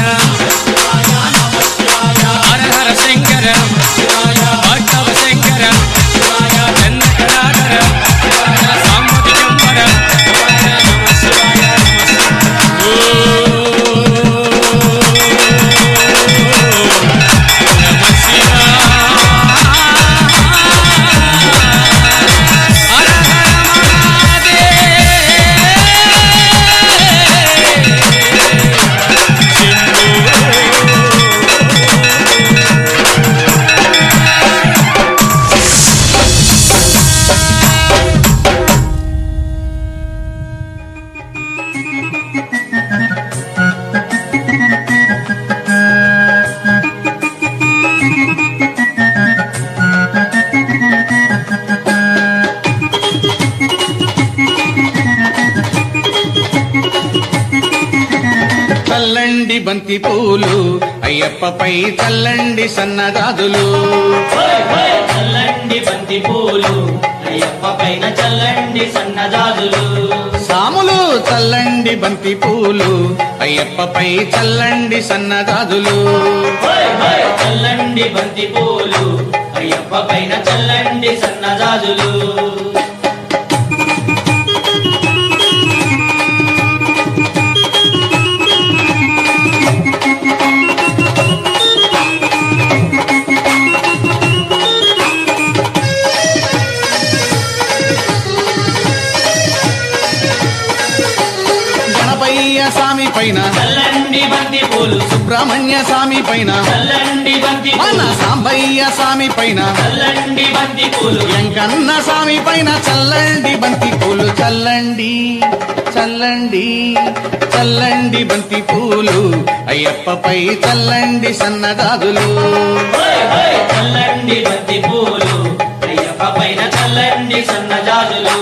హర హర శంకర భక్తవ శంకర చంద్రకళాధర సాంబ చల్లండి బంతి పూలు అయ్యప్పపై చల్లండి సన్నజాజులు చల్లండి బంతి పూలు అయ్యప్ప పైన చల్లండి సన్నజాజులు సాములు చల్లండి బంతి పూలు అయ్యప్పపై చల్లండి సన్నజాజులు చల్లండి బంతి పూలు అయ్యప్ప పైన చల్లండి సన్నజాజులు స్వామి పైన చల్లండి బంతి పూలు సుబ్రహ్మణ్య స్వామి పైన చల్లండి బంతి మన పూలు సాంబయ్య స్వామి పైన చల్లండి బంతి పూలు వెంకన్న స్వామి పైన చల్లండి బంతి పూలు చల్లండి చల్లండి చల్లండి బంతి పూలు అయ్యప్పపై చల్లండి సన్నజాజులు చల్లండి బంతి పూలు అయ్యప్ప పైన చల్లండి సన్నజాజులు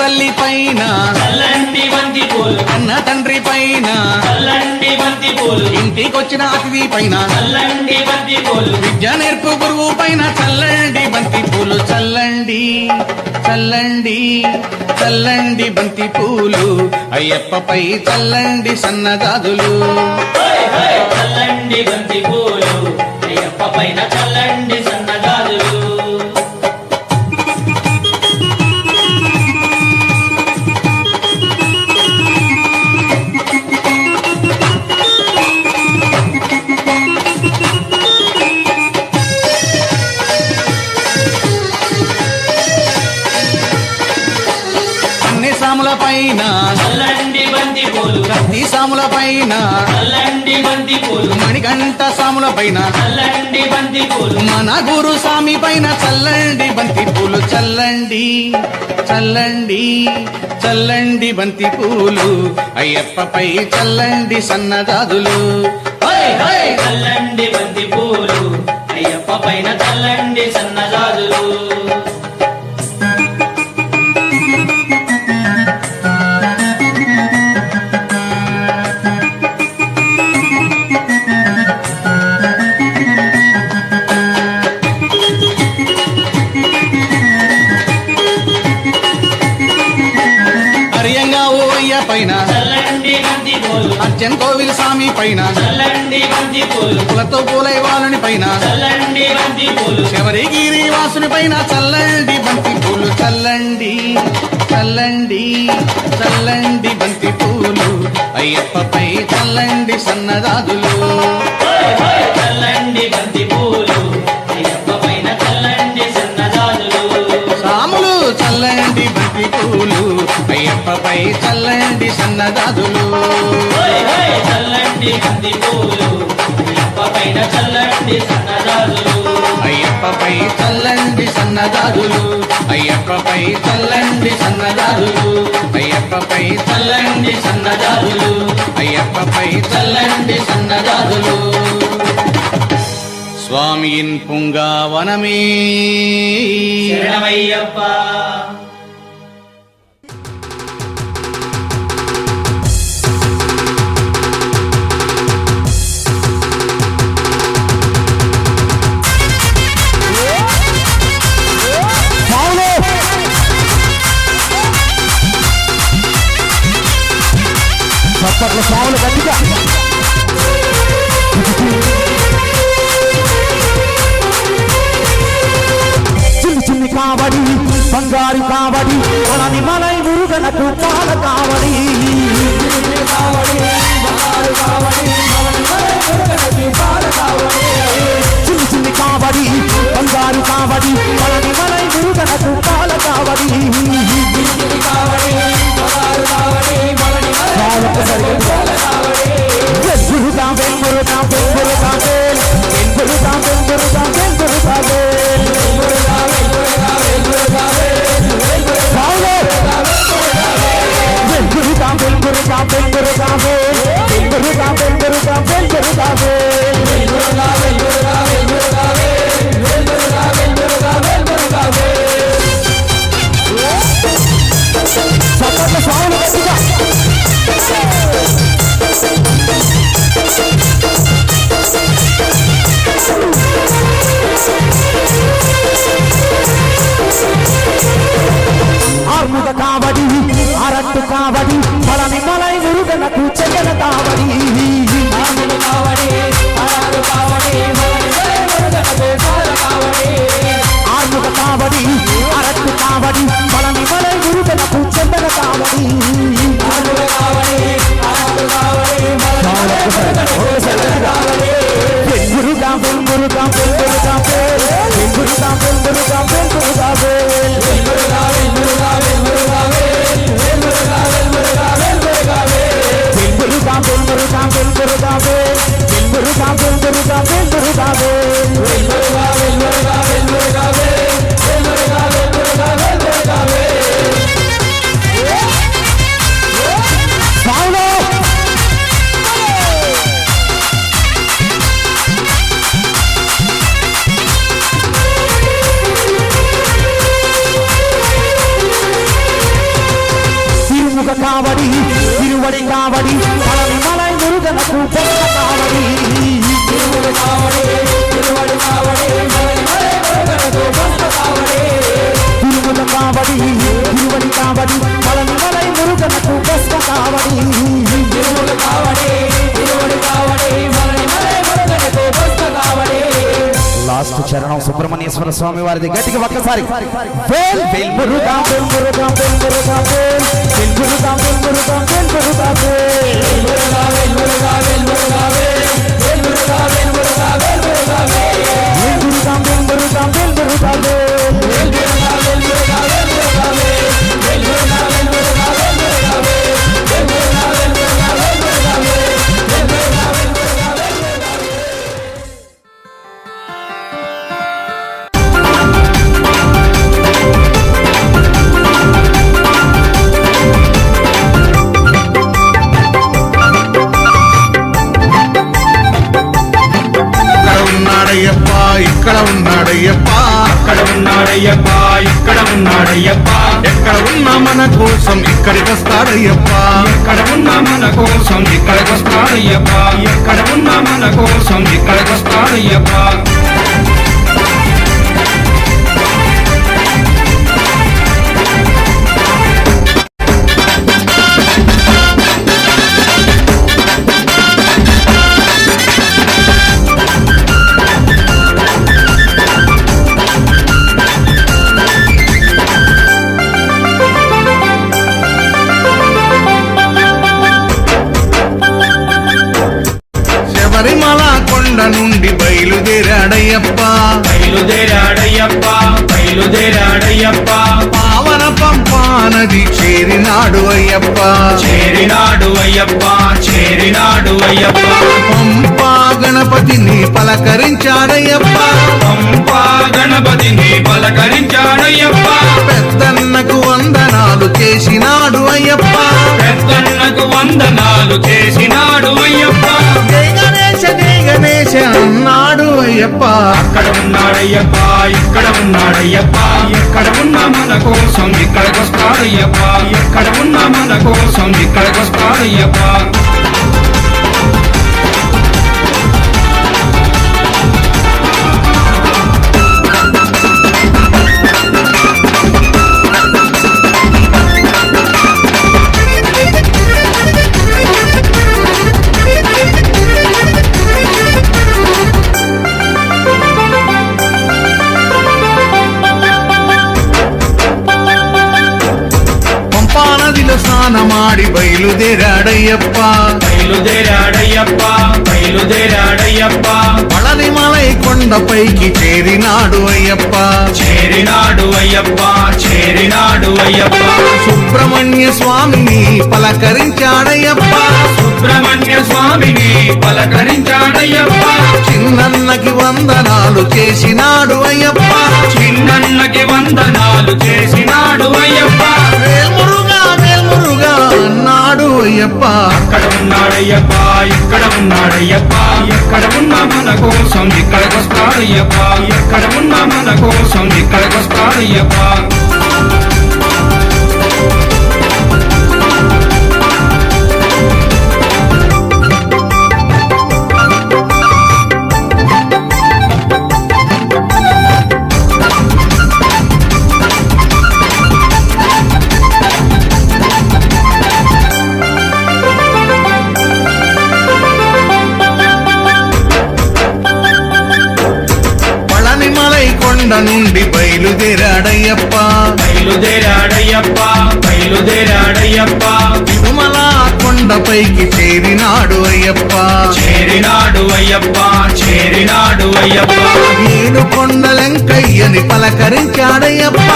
తల్లి పైన చల్లండి బంతి పూలు కన్న తండ్రి పైన చల్లండి బంతి పూలు ఇంటికొచ్చిన అతిథి పైన చల్లండి బంతి పూలు విద్య నేర్పు గురువు పైన చల్లండి బంతి పూలు చల్లండి చల్లండి చల్లండి బంతి పూలు అయ్యప్పపై చల్లండి సన్నజాజులు చల్లండి బంతి పూలు అయ్యప్ప పైన చల్లండి సన్నజాజులు సాముల పైన చల్లండి బంతి పూలు కత్తి సాముల పైన చల్లండి బంతి పూలు మణికంఠ సాముల పైన చల్లండి బంతి పూలు మన గురు స్వామి పైన చల్లండి బంతి పూలు చల్లండి చల్లండి చల్లండి బంతి పూలు అయ్యప్పపై చల్లండి సన్నజాజులు చల్లండి బంతి పూలు అయ్యప్ప పైన చల్లండి సన్నజాజులు పైన చల్లండి బంతి పూలు అర్జన్ కోవిల్ స్వామి పైన చల్లండి బంతి పూలు పూలతో పూలైవాలుని పైన చల్లండి బంతి పూలు శబరిగిరి వాసుని పైన చల్లండి బంతి పూలు చల్లండి చల్లండి చల్లండి బంతి పూలు అయ్యప్పపై చల్లండి సన్నజాజులు చల్లండి బంతి పూలు అయ్యప్ప పైన చల్లండి సన్నజాజులు సాములు చల్లండి బంతి పూలు అయ్యప్పపై చల్లండి సన్నజాజులు చల్లండి బంతి పూలు అయ్యప్ప పైన చల్లండి సన్నజాజులు అయ్యప్పపై చల్లండి సన్నజాజులు అయ్యప్పపై చల్లండి సన్నజాజులు అయ్యప్పపై చల్లండి సన్నజాజులు అయ్యప్పపై చల్లండి సన్నజాజులు స్వామియిన్ పుంగావనమే శరణమయ్యప్ప చప్పట్ల స్వాములు గట్టిగా చిన్ని చిన్ని కావడి బంగారు కావడి మనని మనై మురుగనకు పాల కావడి చిన్ని చిన్ని కావడి బంగారు కావడి మనని మనై మురుగనకు పాల కావడి కావడి తిరువడి కావడి మలై మురుగనకు బొక్క కావడి తిరువడి కావడి తిరువడి కావడి మలై మురుగనకు బొక్క కావడి తిరువడి కావడి తిరువడి కావడి మలై మురుగనకు బొక్క కావడి తిరువడి కావడి తిరువడి కావడి మలై మురుగనకు బొక్క కావడి. లాస్ట్ చరణం సుబ్రహ్మణ్యేశ్వర స్వామి వారిది గట్టిగా ఒక్కసారి వేల్ వేల్ మురుగా వేల్ మురుగా వేల్ మురుగా వేల్ వేల్ మురుగా వేల్ మురుగా వేల్ మురుగా వేల్ మురుగా వేల్ మురుగా వేల్ మురుగా వేల్ మురుగా వేల్ మురుగా వేల్ మురుగా వేల్ మురుగా వేల్ మురుగా వేల్ మురుగా వేల్ వేల్ మురుగా వేల్ మురుగా వేల్ మురుగా వేల్ వేల్ మురుగా వేల్ మురుగా వేల్ మురుగా వేల్ వేల్ మురుగా వేల్ మురుగా వేల్ మురుగా వేల్ వేల్ మురుగా వేల్ మురుగా వేల్. ఇక్కడ ఉన్నాడయ్యప్ప అక్కడ ఉన్నాడయ్యప్ప ఇక్కడ ఉన్నాడయ్యప్ప ఎక్కడ ఉన్నా మన కోసం ఇక్కడికి వస్తాడయ్యప్ప ఎక్కడ ఉన్నా మన కోసం ఇక్కడికి వస్తాడయ్యప్ప ఎక్కడ ఉన్నా మన కోసం ఇక్కడికి వస్తాడయ్యప్ప శబరిమల కొండ నుండి బయలుదేరాడయ్యప్ప బయలుదేరాడయ్యప్ప బయలుదేరాడయ్యప్ప పావన పంపా నది చేరినాడు అయ్యప్ప చేరినాడు అయ్యప్ప చేరినాడు అయ్యప్ప పంపా గణపతిని పలకరించాడయ్యప్ప పంపా గణపతిని పలకరించాడయ్యప్ప పెద్దన్నకు వందనాలు చేసినాడు అయ్యప్ప పెద్దన్నకు వందనాలు చేసినాడు అయ్యప్ప జై గణేశ అన్నాడు అయ్యప్ప అక్కడ ఉన్నాడయ్యప్ప ఇక్కడ ఉన్నాడయ్యప్ప ఎక్కడ ఉన్నా మన కోసం ఇక్కడికి వస్తాడయ్యప్ప ఎక్కడ ఉన్నా మన కోసం ఇక్కడికి వస్తాడయ్యప్ప నదిలో స్నానమాడి బయలుదేరాడయ్యప్ప బయలుదేరాడయ్యప్ప బయలుదేరాడయ్యప్ప పళనిమలై కొండపైకి చేరినాడు అయ్యప్ప చేరినాడు అయ్యప్ప చేరినాడు అయ్యప్ప సుబ్రహ్మణ్య స్వామిని పలకరించాడయ్యప్ప సుబ్రహ్మణ్య స్వామిని పలకరించాడయ్యప్ప చిన్నన్నకి వందనాలు చేసినాడు అయ్యప్ప చిన్నన్నకి వందనాలు చేసినాడు అయ్యప్ప వేల్మురుగా అన్నాడు అయ్యప్ప అక్కడ ఉన్నాడయ్యప్ప ఇక్కడ ఉన్నాడయ్యప్ప ఎక్కడ ఉన్నా మన కోసం ఇక్కడికి వస్తాడయ్యప్ప ఎక్కడ ఉన్నా మన కోసం ఇక్కడికి వస్తాడయ్యప్ప కొండ నుండి బయలుదేరాడయ్యప్ప బయలుదేరాడయ్యప్ప బయలుదేరాడయ్యప్ప తిరుమల కొండపైకి చేరినాడు అయ్యప్ప చేరినాడు అయ్యప్ప చేరినాడు అయ్యప్ప ఏడు కొండలెంకయ్యని పలకరించాడయ్యప్ప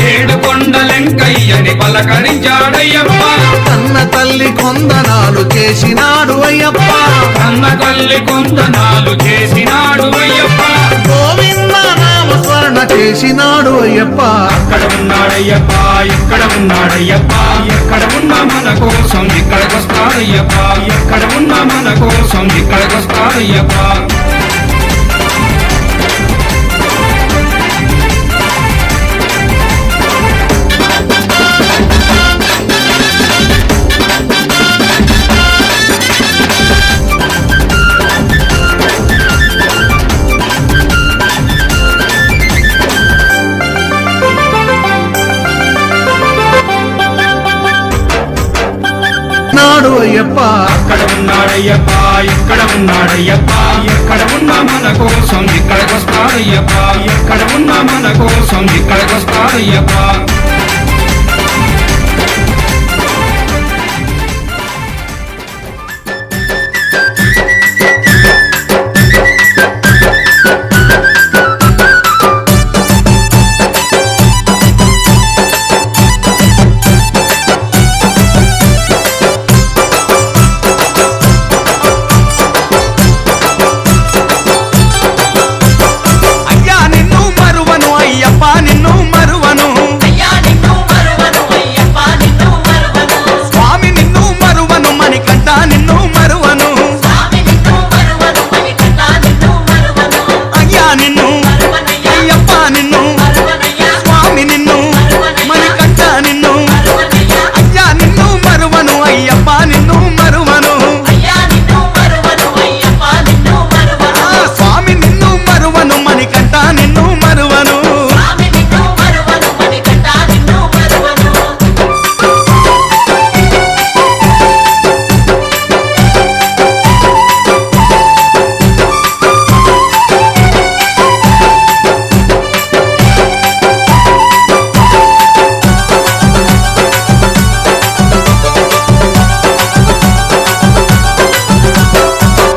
ఏడు కొండలెంకయ్యని పలకరించాడయ్యప్ప కన్న తల్లి కొందనాలు చేసినాడు అయ్యప్ప కన్న తల్లి కొందనాలు చేసినాడు అయ్యప్ప గోవింద నామస్మరణ చేసినాడు అయ్యప్ప అక్కడ ఉన్నాడయ్యప్ప ఇక్కడ ఉన్నాడయ్యప్ప ఎక్కడ ఉన్నా మన కోసం ఇక్కడికి వస్తాడయ్యప్ప ఎక్కడ ఉన్నా మన కోసం ఇక్కడికి వస్తాడయ్యప్ప ఉన్నాడు అయ్యప్ప అక్కడ ఉన్నాడయ్యప్ప ఇక్కడ ఉన్నాడయ్యప్ప ఎక్కడ ఉన్నా మన కోసం ఇక్కడికి వస్తాడయ్యప్ప ఎక్కడ ఉన్నా మన కోసం ఇక్కడికి వస్తాడయ్యప్ప అయ్యా నిన్ను మరువను అయ్యప్ప నిన్ను మరువను స్వామి నిన్ను మరువను మణికంఠ నిన్ను మరువను అయ్యా నిన్ను అయ్యప్ప నిన్ను స్వామి నిన్ను మణికంఠ నిన్ను అయ్యా నిన్ను మరువను అయ్యప్ప నిన్ను మరువను స్వామి నిన్ను మరువను మణికంఠ నిన్ను మరువను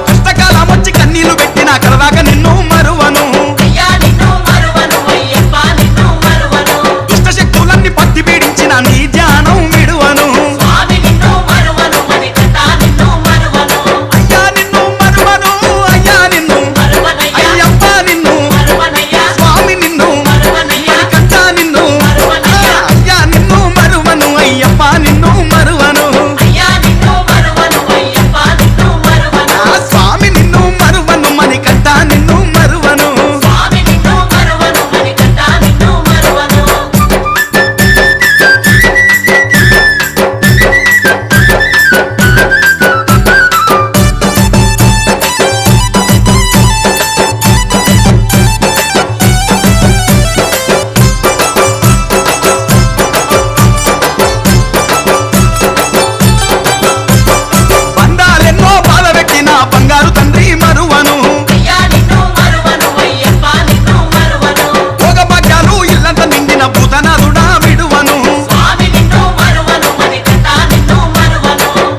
కష్టకాలం వచ్చి కన్నీళ్లు పెట్టిన కలదాక నిన్ను మరువను దుష్ట శక్తులన్నీ పత్తి పీడించిన నీ ధ్యానం విడువను అయ్యా నిన్ను మరువను అయ్యా నిన్ను అయ్యప్ప నిన్ను స్వామి నిన్ను మణికంఠ నిన్ను అయ్యా నిన్ను మరువను అయ్యప్ప నిన్ను మరువను స్వామి నిన్ను మరువను మణికంఠ నిన్ను మరువను బంధాలెన్నో బాధ పెట్టిన బంగారు తండ్రి మరువను భోగ భాగ్యాలు ఇల్లంత నిండిన భూతనాథుడా విడువను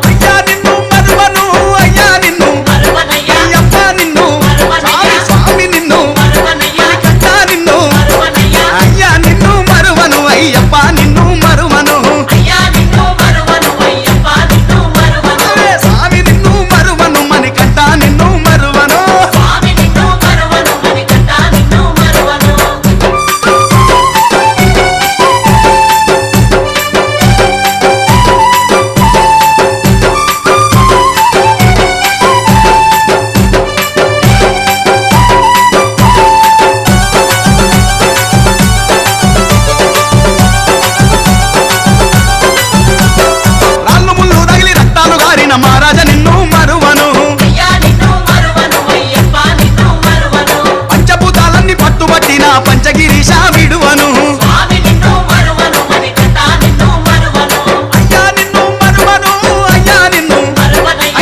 అయ్యా నిన్ను మరువను అయ్యా నిన్ను అయ్యప్ప నిన్ను స్వామి నిన్ను మణికంఠ నిన్ను అయ్యా నిన్ను మరువను అయ్యప్ప నిన్ను మరువను స్వామి నిన్ను మరువను మణికంఠ నిన్ను మరువను రాళ్ళు ముళ్ళు తగిలి రక్తాలు గారిన మహారాజ నిన్ను మరువను పంచభూతాలన్నీ పట్టుబట్టిన పంచగిరీశ విడువను అయ్యా నిన్ను మరువను అయ్యా నిన్ను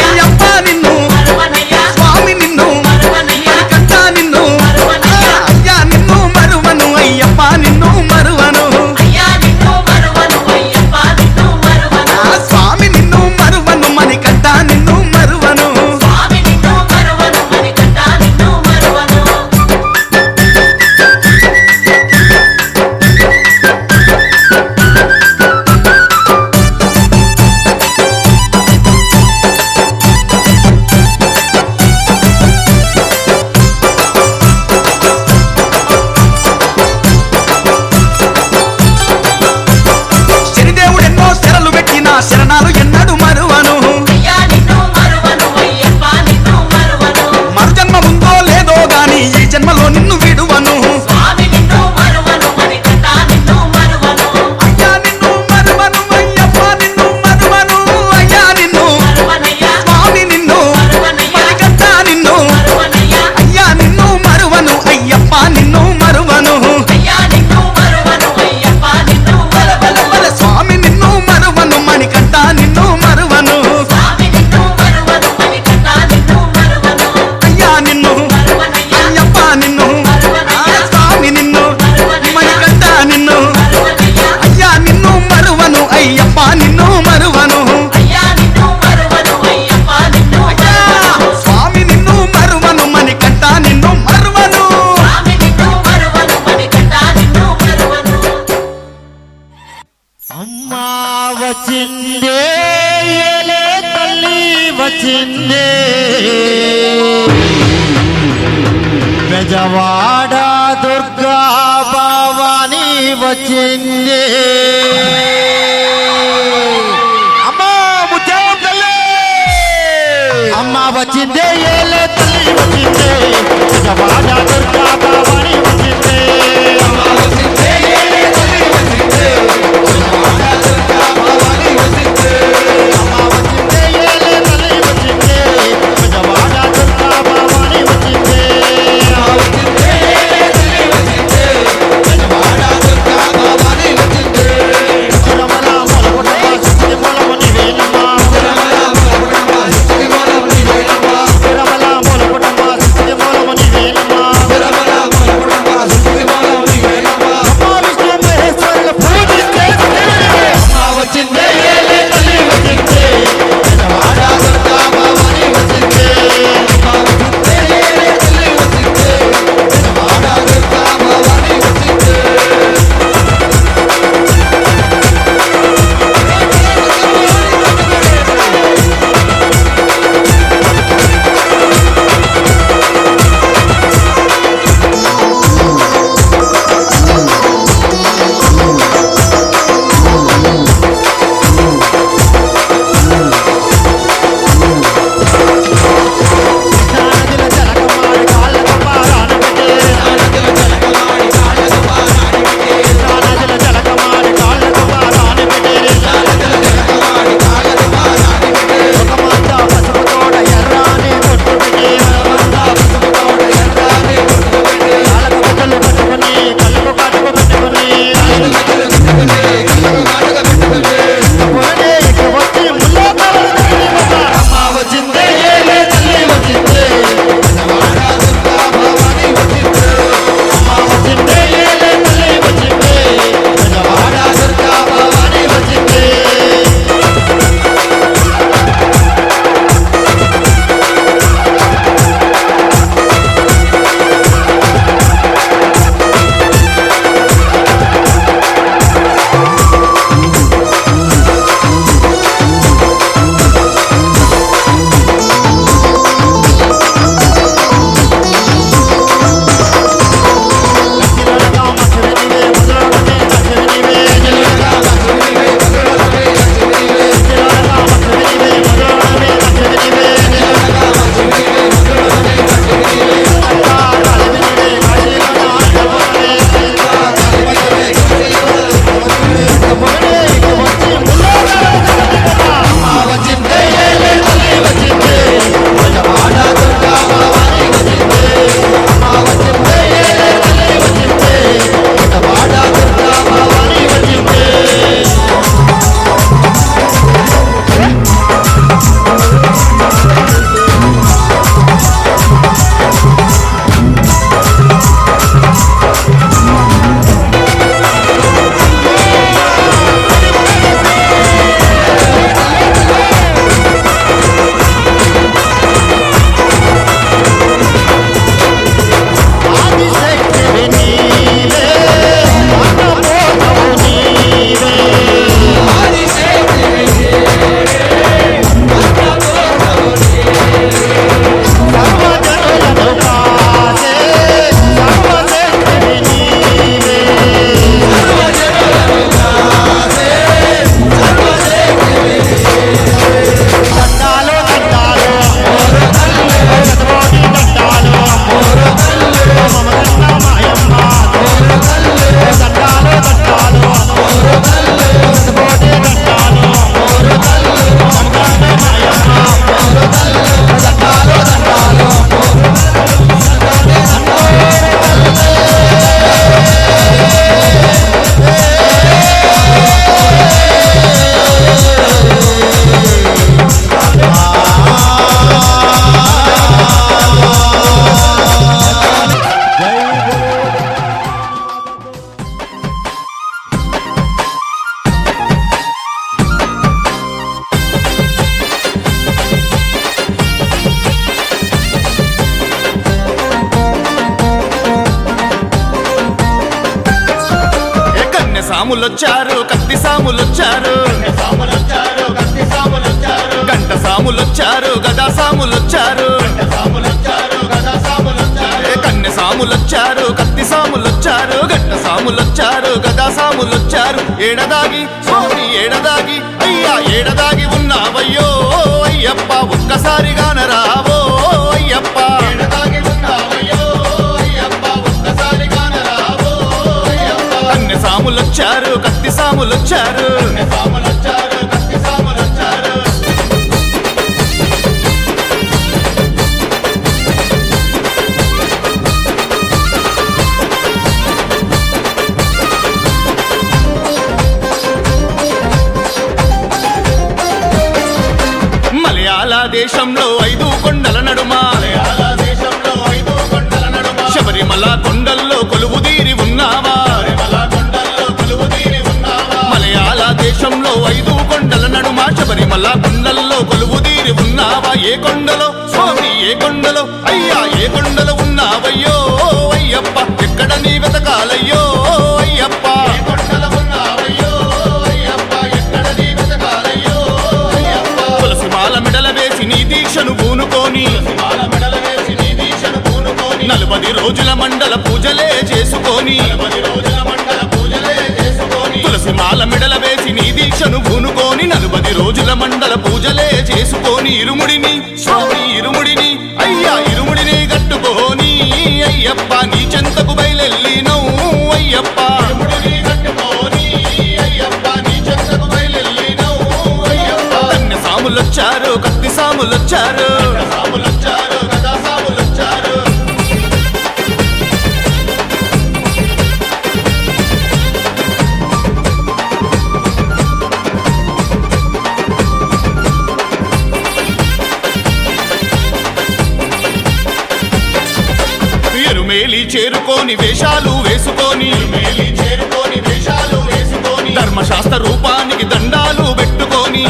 అయ్యప్ప నిన్ను స్వామి నిన్ను మణికంఠ నిన్ను అయ్యా నిన్ను మరువను అయ్యప్ప నిన్ను మరువను స్వామి నిన్ను మరువను మణికంఠ నిన్ను మరువను శనిదేవుడెన్నో శరలు పెట్టిన శరణాలు ఎన్నడు మరువను మరుజన్మ ఉందో లేదో గాని ఈ జన్మలో నిన్ను విడువను అయ్యా నిన్ను మరువను అయ్యప్ప నిన్ను మరువను అయ్యా నిన్ను స్వామి నిన్ను మణికంఠ నిన్ను అయ్యా నిన్ను మరువను అయ్యప్ప నిన్ను మరువను స్వామి నిన్ను మరువను మణికంఠ నిన్ను అమ్మా వచ్చిందే ఏలే తల్లి వచ్చిందే బెజవాడ దుర్గా భవాని వచ్చిందే అమ్మా ముత్యాల తల్లి అమ్మా వచ్చిందే ఏలే తల్లి వచ్చిందే బెజవాడ దుర్గా భవాని వచ్చిందే అమ్మా వచ్చిందే ఏలే తల్లి వచ్చిందే సాములొచ్చారు కత్తి సాములొచ్చారు గంట సాములొచ్చారు గదా సాములొచ్చారు కన్నె సాములొచ్చారు కత్తి సాములొచ్చారు గంట సాములొచ్చారు గదా సాములొచ్చారు ఏడదాగి స్వామి ఏడదాగి అయ్యా ఏడదాగి ఉన్నావయ్యో అయ్యప్ప ఒక్కసారిగా నరావో అయ్యప్ప కన్నె సాములొచ్చారు కత్తి సాములొచ్చారు మలయాళ దేశంలో 5 కొండల నడుమ శబరిమల కొండల్లో కొలువుదీరి ఉన్నావా మలయాళ దేశంలో 5 కొండల నడుమ శబరిమల కొండల్లో కొలువుదీరి ఉన్నావా ఏ కొండలో స్వామి ఏ కొండలో అయ్యా ఏ కొండలో ఉన్నావయ్యో అయ్యప్ప ఎక్కడ నీ వెతకాలయ్యో అయ్యప్ప తులసిమాల మెడల వేసి నీ దీక్షను పూనుకొని 40 రోజుల మండల పూజలే చేసుకొని తులసిమాల మెడల వేసి నీ దీక్షను పూనుకొని 40 రోజుల మండల పూజలే చేసుకొని ఇరుముడిని స్వామి ఇరుముడిని అయ్యా ఇరుముడిని కట్టుకొని అయ్యప్ప నీ చెంతకు బయలెల్లినవు అయ్యప్ప కన్నె సాములొచ్చారు కత్తి సాములొచ్చారు ఎరుమేలి చేరుకొని వేషాలు వేసుకొని ధర్మశాస్త్ర రూపానికి దండాలు పెట్టుకొని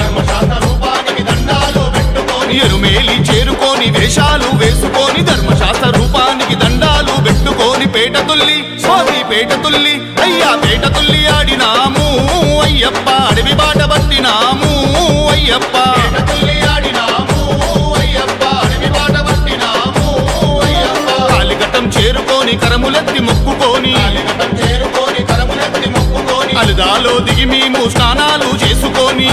ఎరుమేలి చేరుకొని వేషాలు వేసుకొని ధర్మశాస్త్ర రూపానికి దండాలు పెట్టుకొని పేట తుల్లి స్వామి పేట తుల్లి అయ్యా పేట తుల్లి ఆడినాము అయ్యప్ప అడవి బాట పట్టినాము అయ్యప్ప కాలిఘట్టం చేరుకొని కరములెత్తి మొక్కుకొని అలుదాలో దిగి మేము స్నానాలు చేసుకొని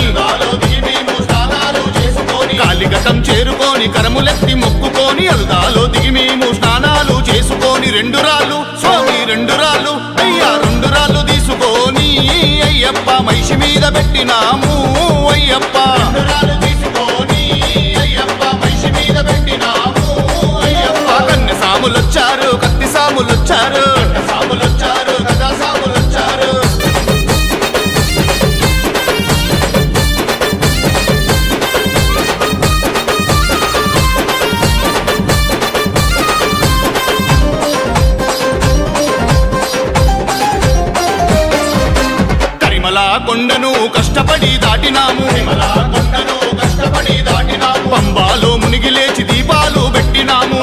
కాలిఘట్టం చేరుకొని కరములెత్తి మొక్కుకొని అలుదాలో దిగి మేము స్నానాలు చేసుకొని 2 రాళ్ళు స్వామి 2 రాళ్ళు అయ్యా 2 రాళ్ళు తీసుకొని అయ్యప్ప మహిషి మీద పెట్టినాము అయ్యప్ప కన్నె సాములొచ్చారు కత్తి సాములొచ్చారు గదా సాములొచ్చారు కరిమల కొండను కష్టపడి దాటినాము పంబాలో మునిగి లేచి దీపాలు పెట్టినాము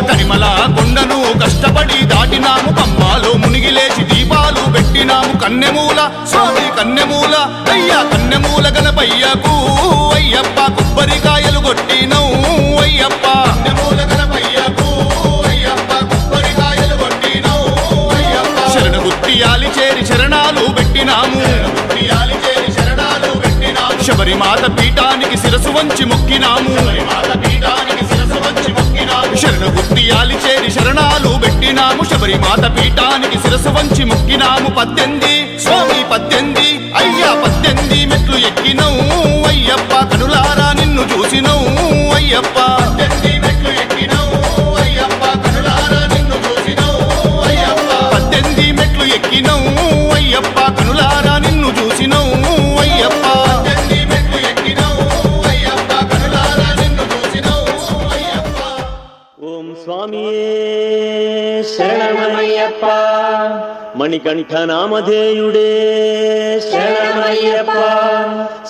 కరిమల కొండను కష్టపడి దాటినాము పంబాలో మునిగి లేచి దీపాలు పెట్టినాము కన్నెమూల స్వామి కన్నెమూల అయ్యా కన్నెమూల గణపయ్యకు అయ్యప్ప కొబ్బరికాయలు కొట్టినవు అయ్యప్ప శరణ గుత్తియాలి చేరి శరణాలు పెట్టినాము శబరిమాత పీఠానికి శిరసు వంచి మొక్కినాము శరణ గుత్తియాలి చేరి శరణాలు పెట్టినాము శబరిమాత పీఠానికి శిరసు వంచి మొక్కినాము 18 స్వామి 18 అయ్యా 18 మెట్లు ఎక్కినవు అయ్యప్ప కనులారా నిన్ను చూసినవు అయ్యప్ప 18 మెట్లు ఎక్కినవు అయ్యప్ప కనులారా నిన్ను చూసినవు అయ్యప్ప ఓం స్వామియే శరణమయ్యప్ప మణికంఠ నామధేయుడే శరణమయ్యప్ప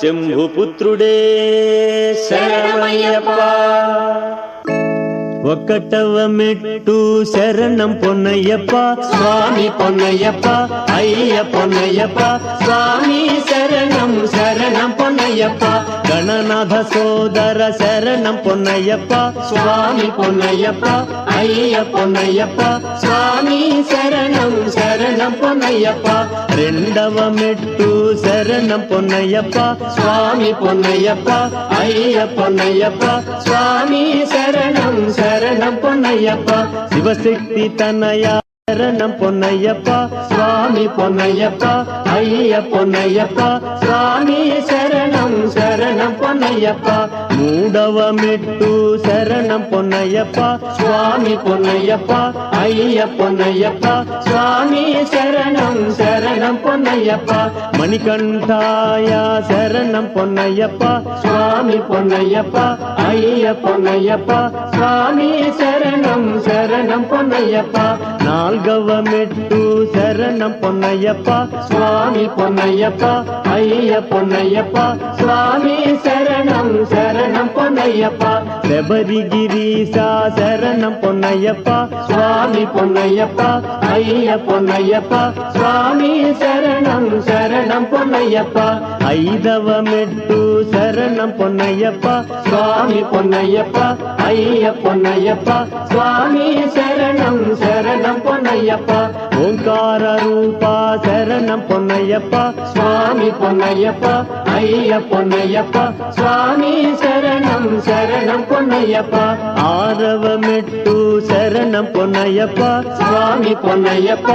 శంభుపుత్రుడే శరణమయ్యప్ప ఒకటవ మెట్టు శరణం పొన్నయ్యప్ప స్వామి పొన్నయ్యప్ప అయ్య పొన్నయ్యప్ప స్వామి శరణం శరణం పొన్నయ్యప్ప గణనాథ సోదర శరణం పొన్నయ్యప్ప స్వామి పొన్నయ్యప్ప అయ్య పొన్నయ్యప్ప స్వామి శరణం శరణం పొన్నయ్యప్ప రెండవ మెట్టు శరణం పొన్నయ్యప్ప స్వామి పొన్నయ్యప్ప అయ్య పొన్నయ్యప్ప స్వామి శరణం శరణం పొన్నయ్యప్ప శివశక్తి తనయ శరణం పొన్నయ్యప్ప స్వామి పొన్నయ్యప్ప అయ్య పొన్నయ్యప్ప స్వామి శరణం శరణం పొన్నయ్యప్ప మూడవ మెట్టు శరణం పొన్నయ్యప్ప స్వామి పొన్నయ్యప్ప అయ్య పొన్నయ్యప్ప స్వామి శరణం శరణం పొన్నయ్యప్ప మణికంఠాయ శరణం పొన్నయ్యప్ప స్వామి పొన్నయ్యప్ప అయ్య పొన్నయ్యప్ప స్వామి శరణం శరణం పొన్నయ్యప్ప నాల్గవ మెట్టు శరణం పొన్నయ్యప్ప స్వామి పొన్నయ్యప్ప అయ్య పొన్నయ్యప్ప స్వామి శరణం శరణం పొన్నయ్యప్ప శబరిగిరీశ శరణం పొన్నయ్యప్ప స్వామి పొన్నయ్యప్ప అయ్య పొన్నయ్యప్ప స్వామి శరణం శరణం పొన్నయ్యప్ప ఐదవ మెట్టు శరణం పొన్నయ్యప్ప స్వామి పొన్నయ్యప్ప అయ్య పొన్నయ్యప్ప స్వామి శరణం శరణం పొన్నయ్యప్ప ఓంకార రూప శరణం పొన్నయ్యప్ప స్వామి పొన్నయ్యప్ప అయ్య పొన్నయ్యప్ప స్వామి శరణం శరణం పొన్నయ్యప్ప ఆరవ మెట్టు శరణం పొన్నయ్యప్ప స్వామి పొన్నయ్యప్ప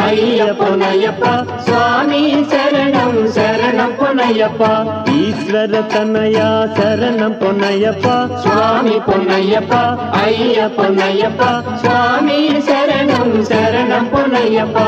అయ్య పొన్నయ్యప్ప స్వామి శరణం శరణం పొన్నయ్యప్ప ఈశ్వర తనయ శరణం పొన్నయ్యప్ప స్వామి పొన్నయ్యప్ప అయ్య పొన్నయ్యప్ప స్వామి శరణం శరణం పొన్నయ్యప్ప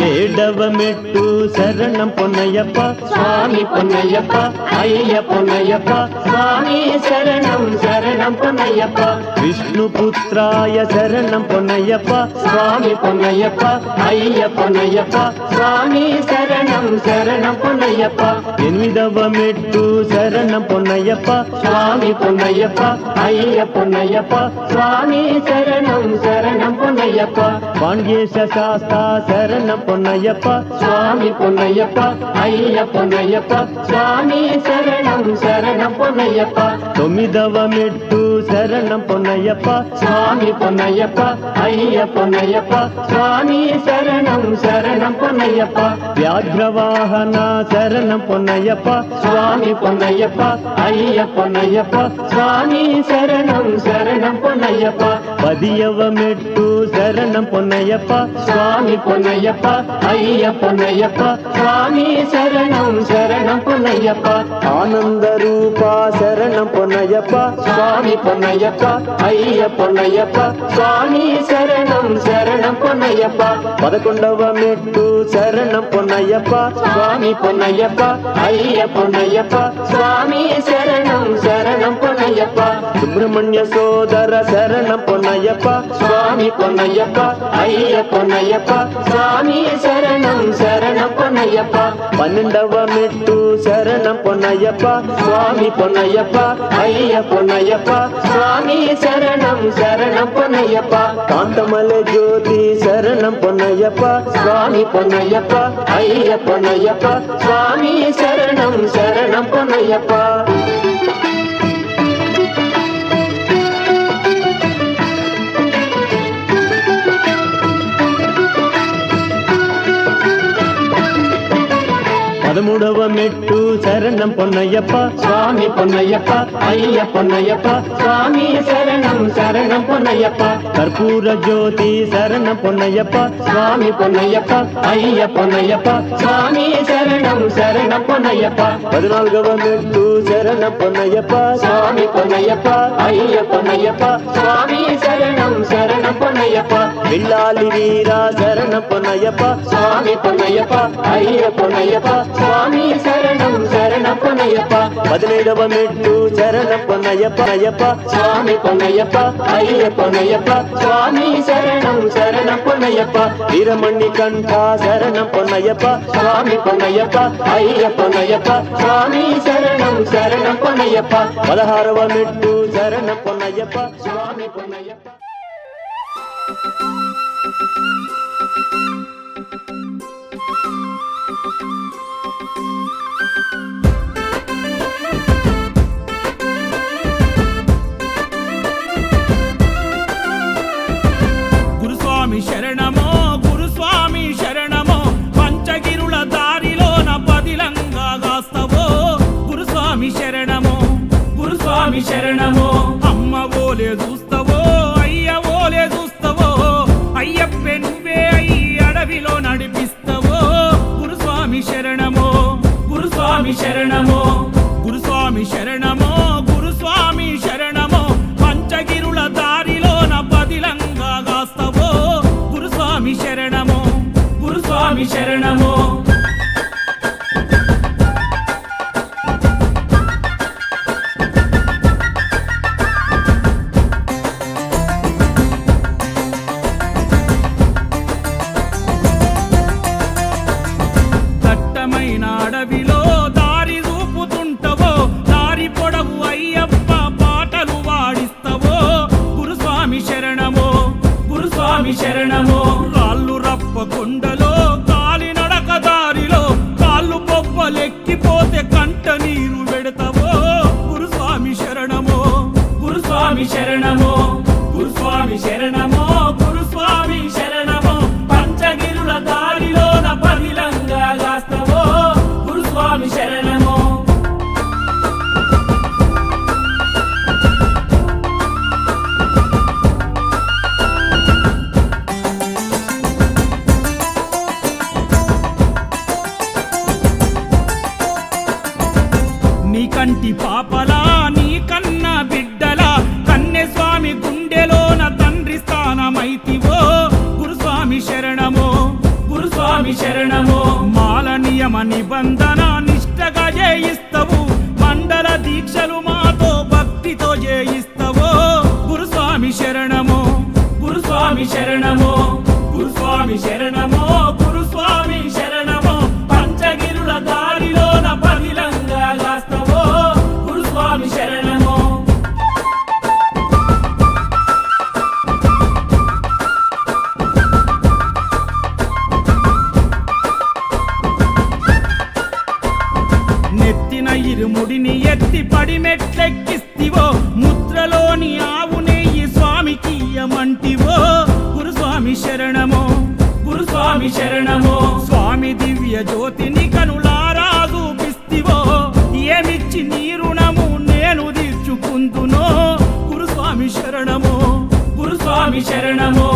ఏడవ మెట్టు శరణం పొన్నయ్యప్ప స్వామి పొన్నయ్యప్ప అయ్య పొన్నయ్యప్ప స్వామి శరణం శరణం పొన్నయ్యప్ప విష్ణుపుత్రాయ శరణం పొన్నయ్యప్ప స్వామి పొన్నయ్యప్ప అయ్య పొన్నయ్యప్ప స్వామి శరణం శరణం పొన్నయ్యప్ప ఎనిమిదవ మెట్టు శరణం పొన్నయ్యప్ప స్వామి పొన్నయ్యప్ప అయ్య పొన్నయ్యప్ప స్వామి శరణం శరణం పొన్నయ్యప్ప పాండ్యేశ శాస్త శరణం పొన్నయ్యప్ప స్వామి పొన్నయ్యప్ప అయ్య పొన్నయ్యప్ప స్వామి శరణం శరణం పొన్నయ్యప్ప తొమ్మిదవ మెట్టు శరణం పొన్నయ్యప్ప స్వామి పొన్నయ్యప్ప అయ్య పొన్నయ్యప్ప స్వామి శరణం శరణం పొన్నయ్యప్ప వ్యాఘ్రవాహన శరణం పొన్నయ్యప్ప స్వామి పొన్నయ్యప్ప అయ్య పొన్నయ్యప్ప స్వామి శరణం శరణం పొన్నయ్యప్ప పదియవ మెట్టు శరణం పొన్నయ్యప్ప స్వామి పొన్నయ్యప్ప అయ్య పొన్నయ్యప్ప స్వామి శరణం శరణం పొన్నయ్యప్ప ఆనంద రూప శరణం పొన్నయ్యప్ప స్వామి పొన్నయ్యప్ప అయ్య పొన్నయ్యప్ప స్వామి శరణం శరణం పొన్నయ్యప్ప పదకొండవ మెట్టు శరణం పొన్నయ్యప్ప స్వామి పొన్నయ్యప్ప అయ్య పొన్నయ్యప్ప స్వామి శరణం శరణం పొన్నయ్యప్ప సుబ్రహ్మణ్య సోదర శరణం పొన్నయ్యప్ప స్వామి పొన్నయ్యప్ప అయ్య పొన్నయ్యప్ప స్వామి శరణం శరణం పొన్నయ్యప్ప పన్నెండవ మెట్టు శరణం పొన్నయ్యప్ప స్వామి పొన్నయ్యప్ప అయ్య పొన్నయ్యప్ప స్వామి శరణం శరణం పొన్నయ్యప్ప కాంతమల జ్యోతి శరణం పొన్నయ్యప్ప స్వామి పొన్నయ్యప్ప అయ్య పొన్నయ్యప్ప స్వామి శరణం శరణం పొన్నయ్యప్ప పదమూడవ మెట్టు శరణం పొన్నయ్యప్ప స్వామి పొన్నయ్యప్ప అయ్య పొన్నయ్యప్ప స్వామి శరణం శరణం పొన్నయ్యప్ప కర్పూర జ్యోతి శరణం పొన్నయ్యప్ప స్వామి పొన్నయ్యప్ప అయ్య పొన్నయ్యప్ప స్వామి శరణం శరణం పొన్నయ్యప్ప పద్నాలుగవ మెట్టు శరణం పొన్నయ్యప్ప స్వామి పొన్నయ్యప్ప అయ్య పొన్నయ్యప్ప స్వామి శరణం శరణం పొన్నయ్యప్ప బిల్లాలి వీర శరణం పొన్నయ్యప్ప స్వామి పొన్నయ్యప్ప అయ్య పొన్నయ్యప్ప స్వామి శరణం శరణం పొన్నయ్యప్ప 17వ మెట్టు శరణం పొన్నయ్యప్ప స్వామి పొన్నయ్యప్ప పొన్నయ్యప్ప అయ్యప్పనయ్యప్ప స్వామి శరణం శరణం పొన్నయ్యప్ప వీరమణి కంఠ శరణం పొన్నయ్యప్ప స్వామి పొన్నయ్యప్ప అయ్యప్పనయ్యప్ప స్వామి శరణం శరణం పొన్నయ్యప్ప 16వ మెట్టు శరణం పొన్నయ్యప్ప స్వామి పొన్నయ్యప్ప గురుస్వామి శరణమో గురుస్వామి శరణమో పంచగిరుల దారిలోన పదిలంగా గాస్తవో గురుస్వామి శరణమో గురుస్వామి శరణమో అమ్మ ఓలే చూస్తవో అయ్య ఓలే చూస్తవో అయ్యప్పే నువ్వే అయ్యి అడవిలో నడిపిస్తవో గురుస్వామి శరణమో గురుస్వామి శరణమో గురుస్వామి శరణమో గురుస్వామి శరణమో పంచగిరుల దారిలోన పదిలంగా గాస్తవో గురుస్వామి శరణమో గురుస్వామి శరణమో దట్టమైన అడవిలో దారి చూపుతుంటవో దారి పొడవు అయ్యప్ప పాటలు వాడిస్తవో గురుస్వామి శరణమో గురుస్వామి శరణమో కాళ్ళు రప్ప కొండలో కాలి నడక దారిలో కాళ్ళు పొప్పలెక్కిపోతే కంట నీరు పెడతావో గురుస్వామి శరణమో గురుస్వామి శరణమో గురుస్వామి శరణమో గురుస్వామి శరణమో పంచగిరుల దారిలోన పదిలంగా గాస్తవో గురుస్వామి శరణమో నీ కంటి పాపలా నీ కన్న బిడ్డలా కన్నె స్వామి గుండెలోన తండ్రి స్థానమైతివో గురుస్వామి శరణమో గురుస్వామి శరణమో మాల నియమ నిబంధన నిష్టగా జయిస్తవు మండల దీక్షలు మాతో భక్తితో జయిస్తవో గురుస్వామి శరణమో గురుస్వామి శరణమో గురుస్వామి శరణమో గురుస్వామి శరణమో పంచగిరుల దారిలోన పదిలంగా గాస్తవో గురుస్వామి శరణమో నెత్తిన ఇరుముడిని ఎత్తి పడి మెట్లెక్కిస్తివో ముద్రలోని ఆవు నెయ్యి స్వామికి ఇయ్యమంటివో గురుస్వామి శరణమో గురుస్వామి శరణమో స్వామి దివ్య జ్యోతిని కనులారా చూపిస్తివో ఏమిచ్చి నీ రుణము నేను తీర్చుకుందునో గురుస్వామి శరణమో గురుస్వామి శరణమో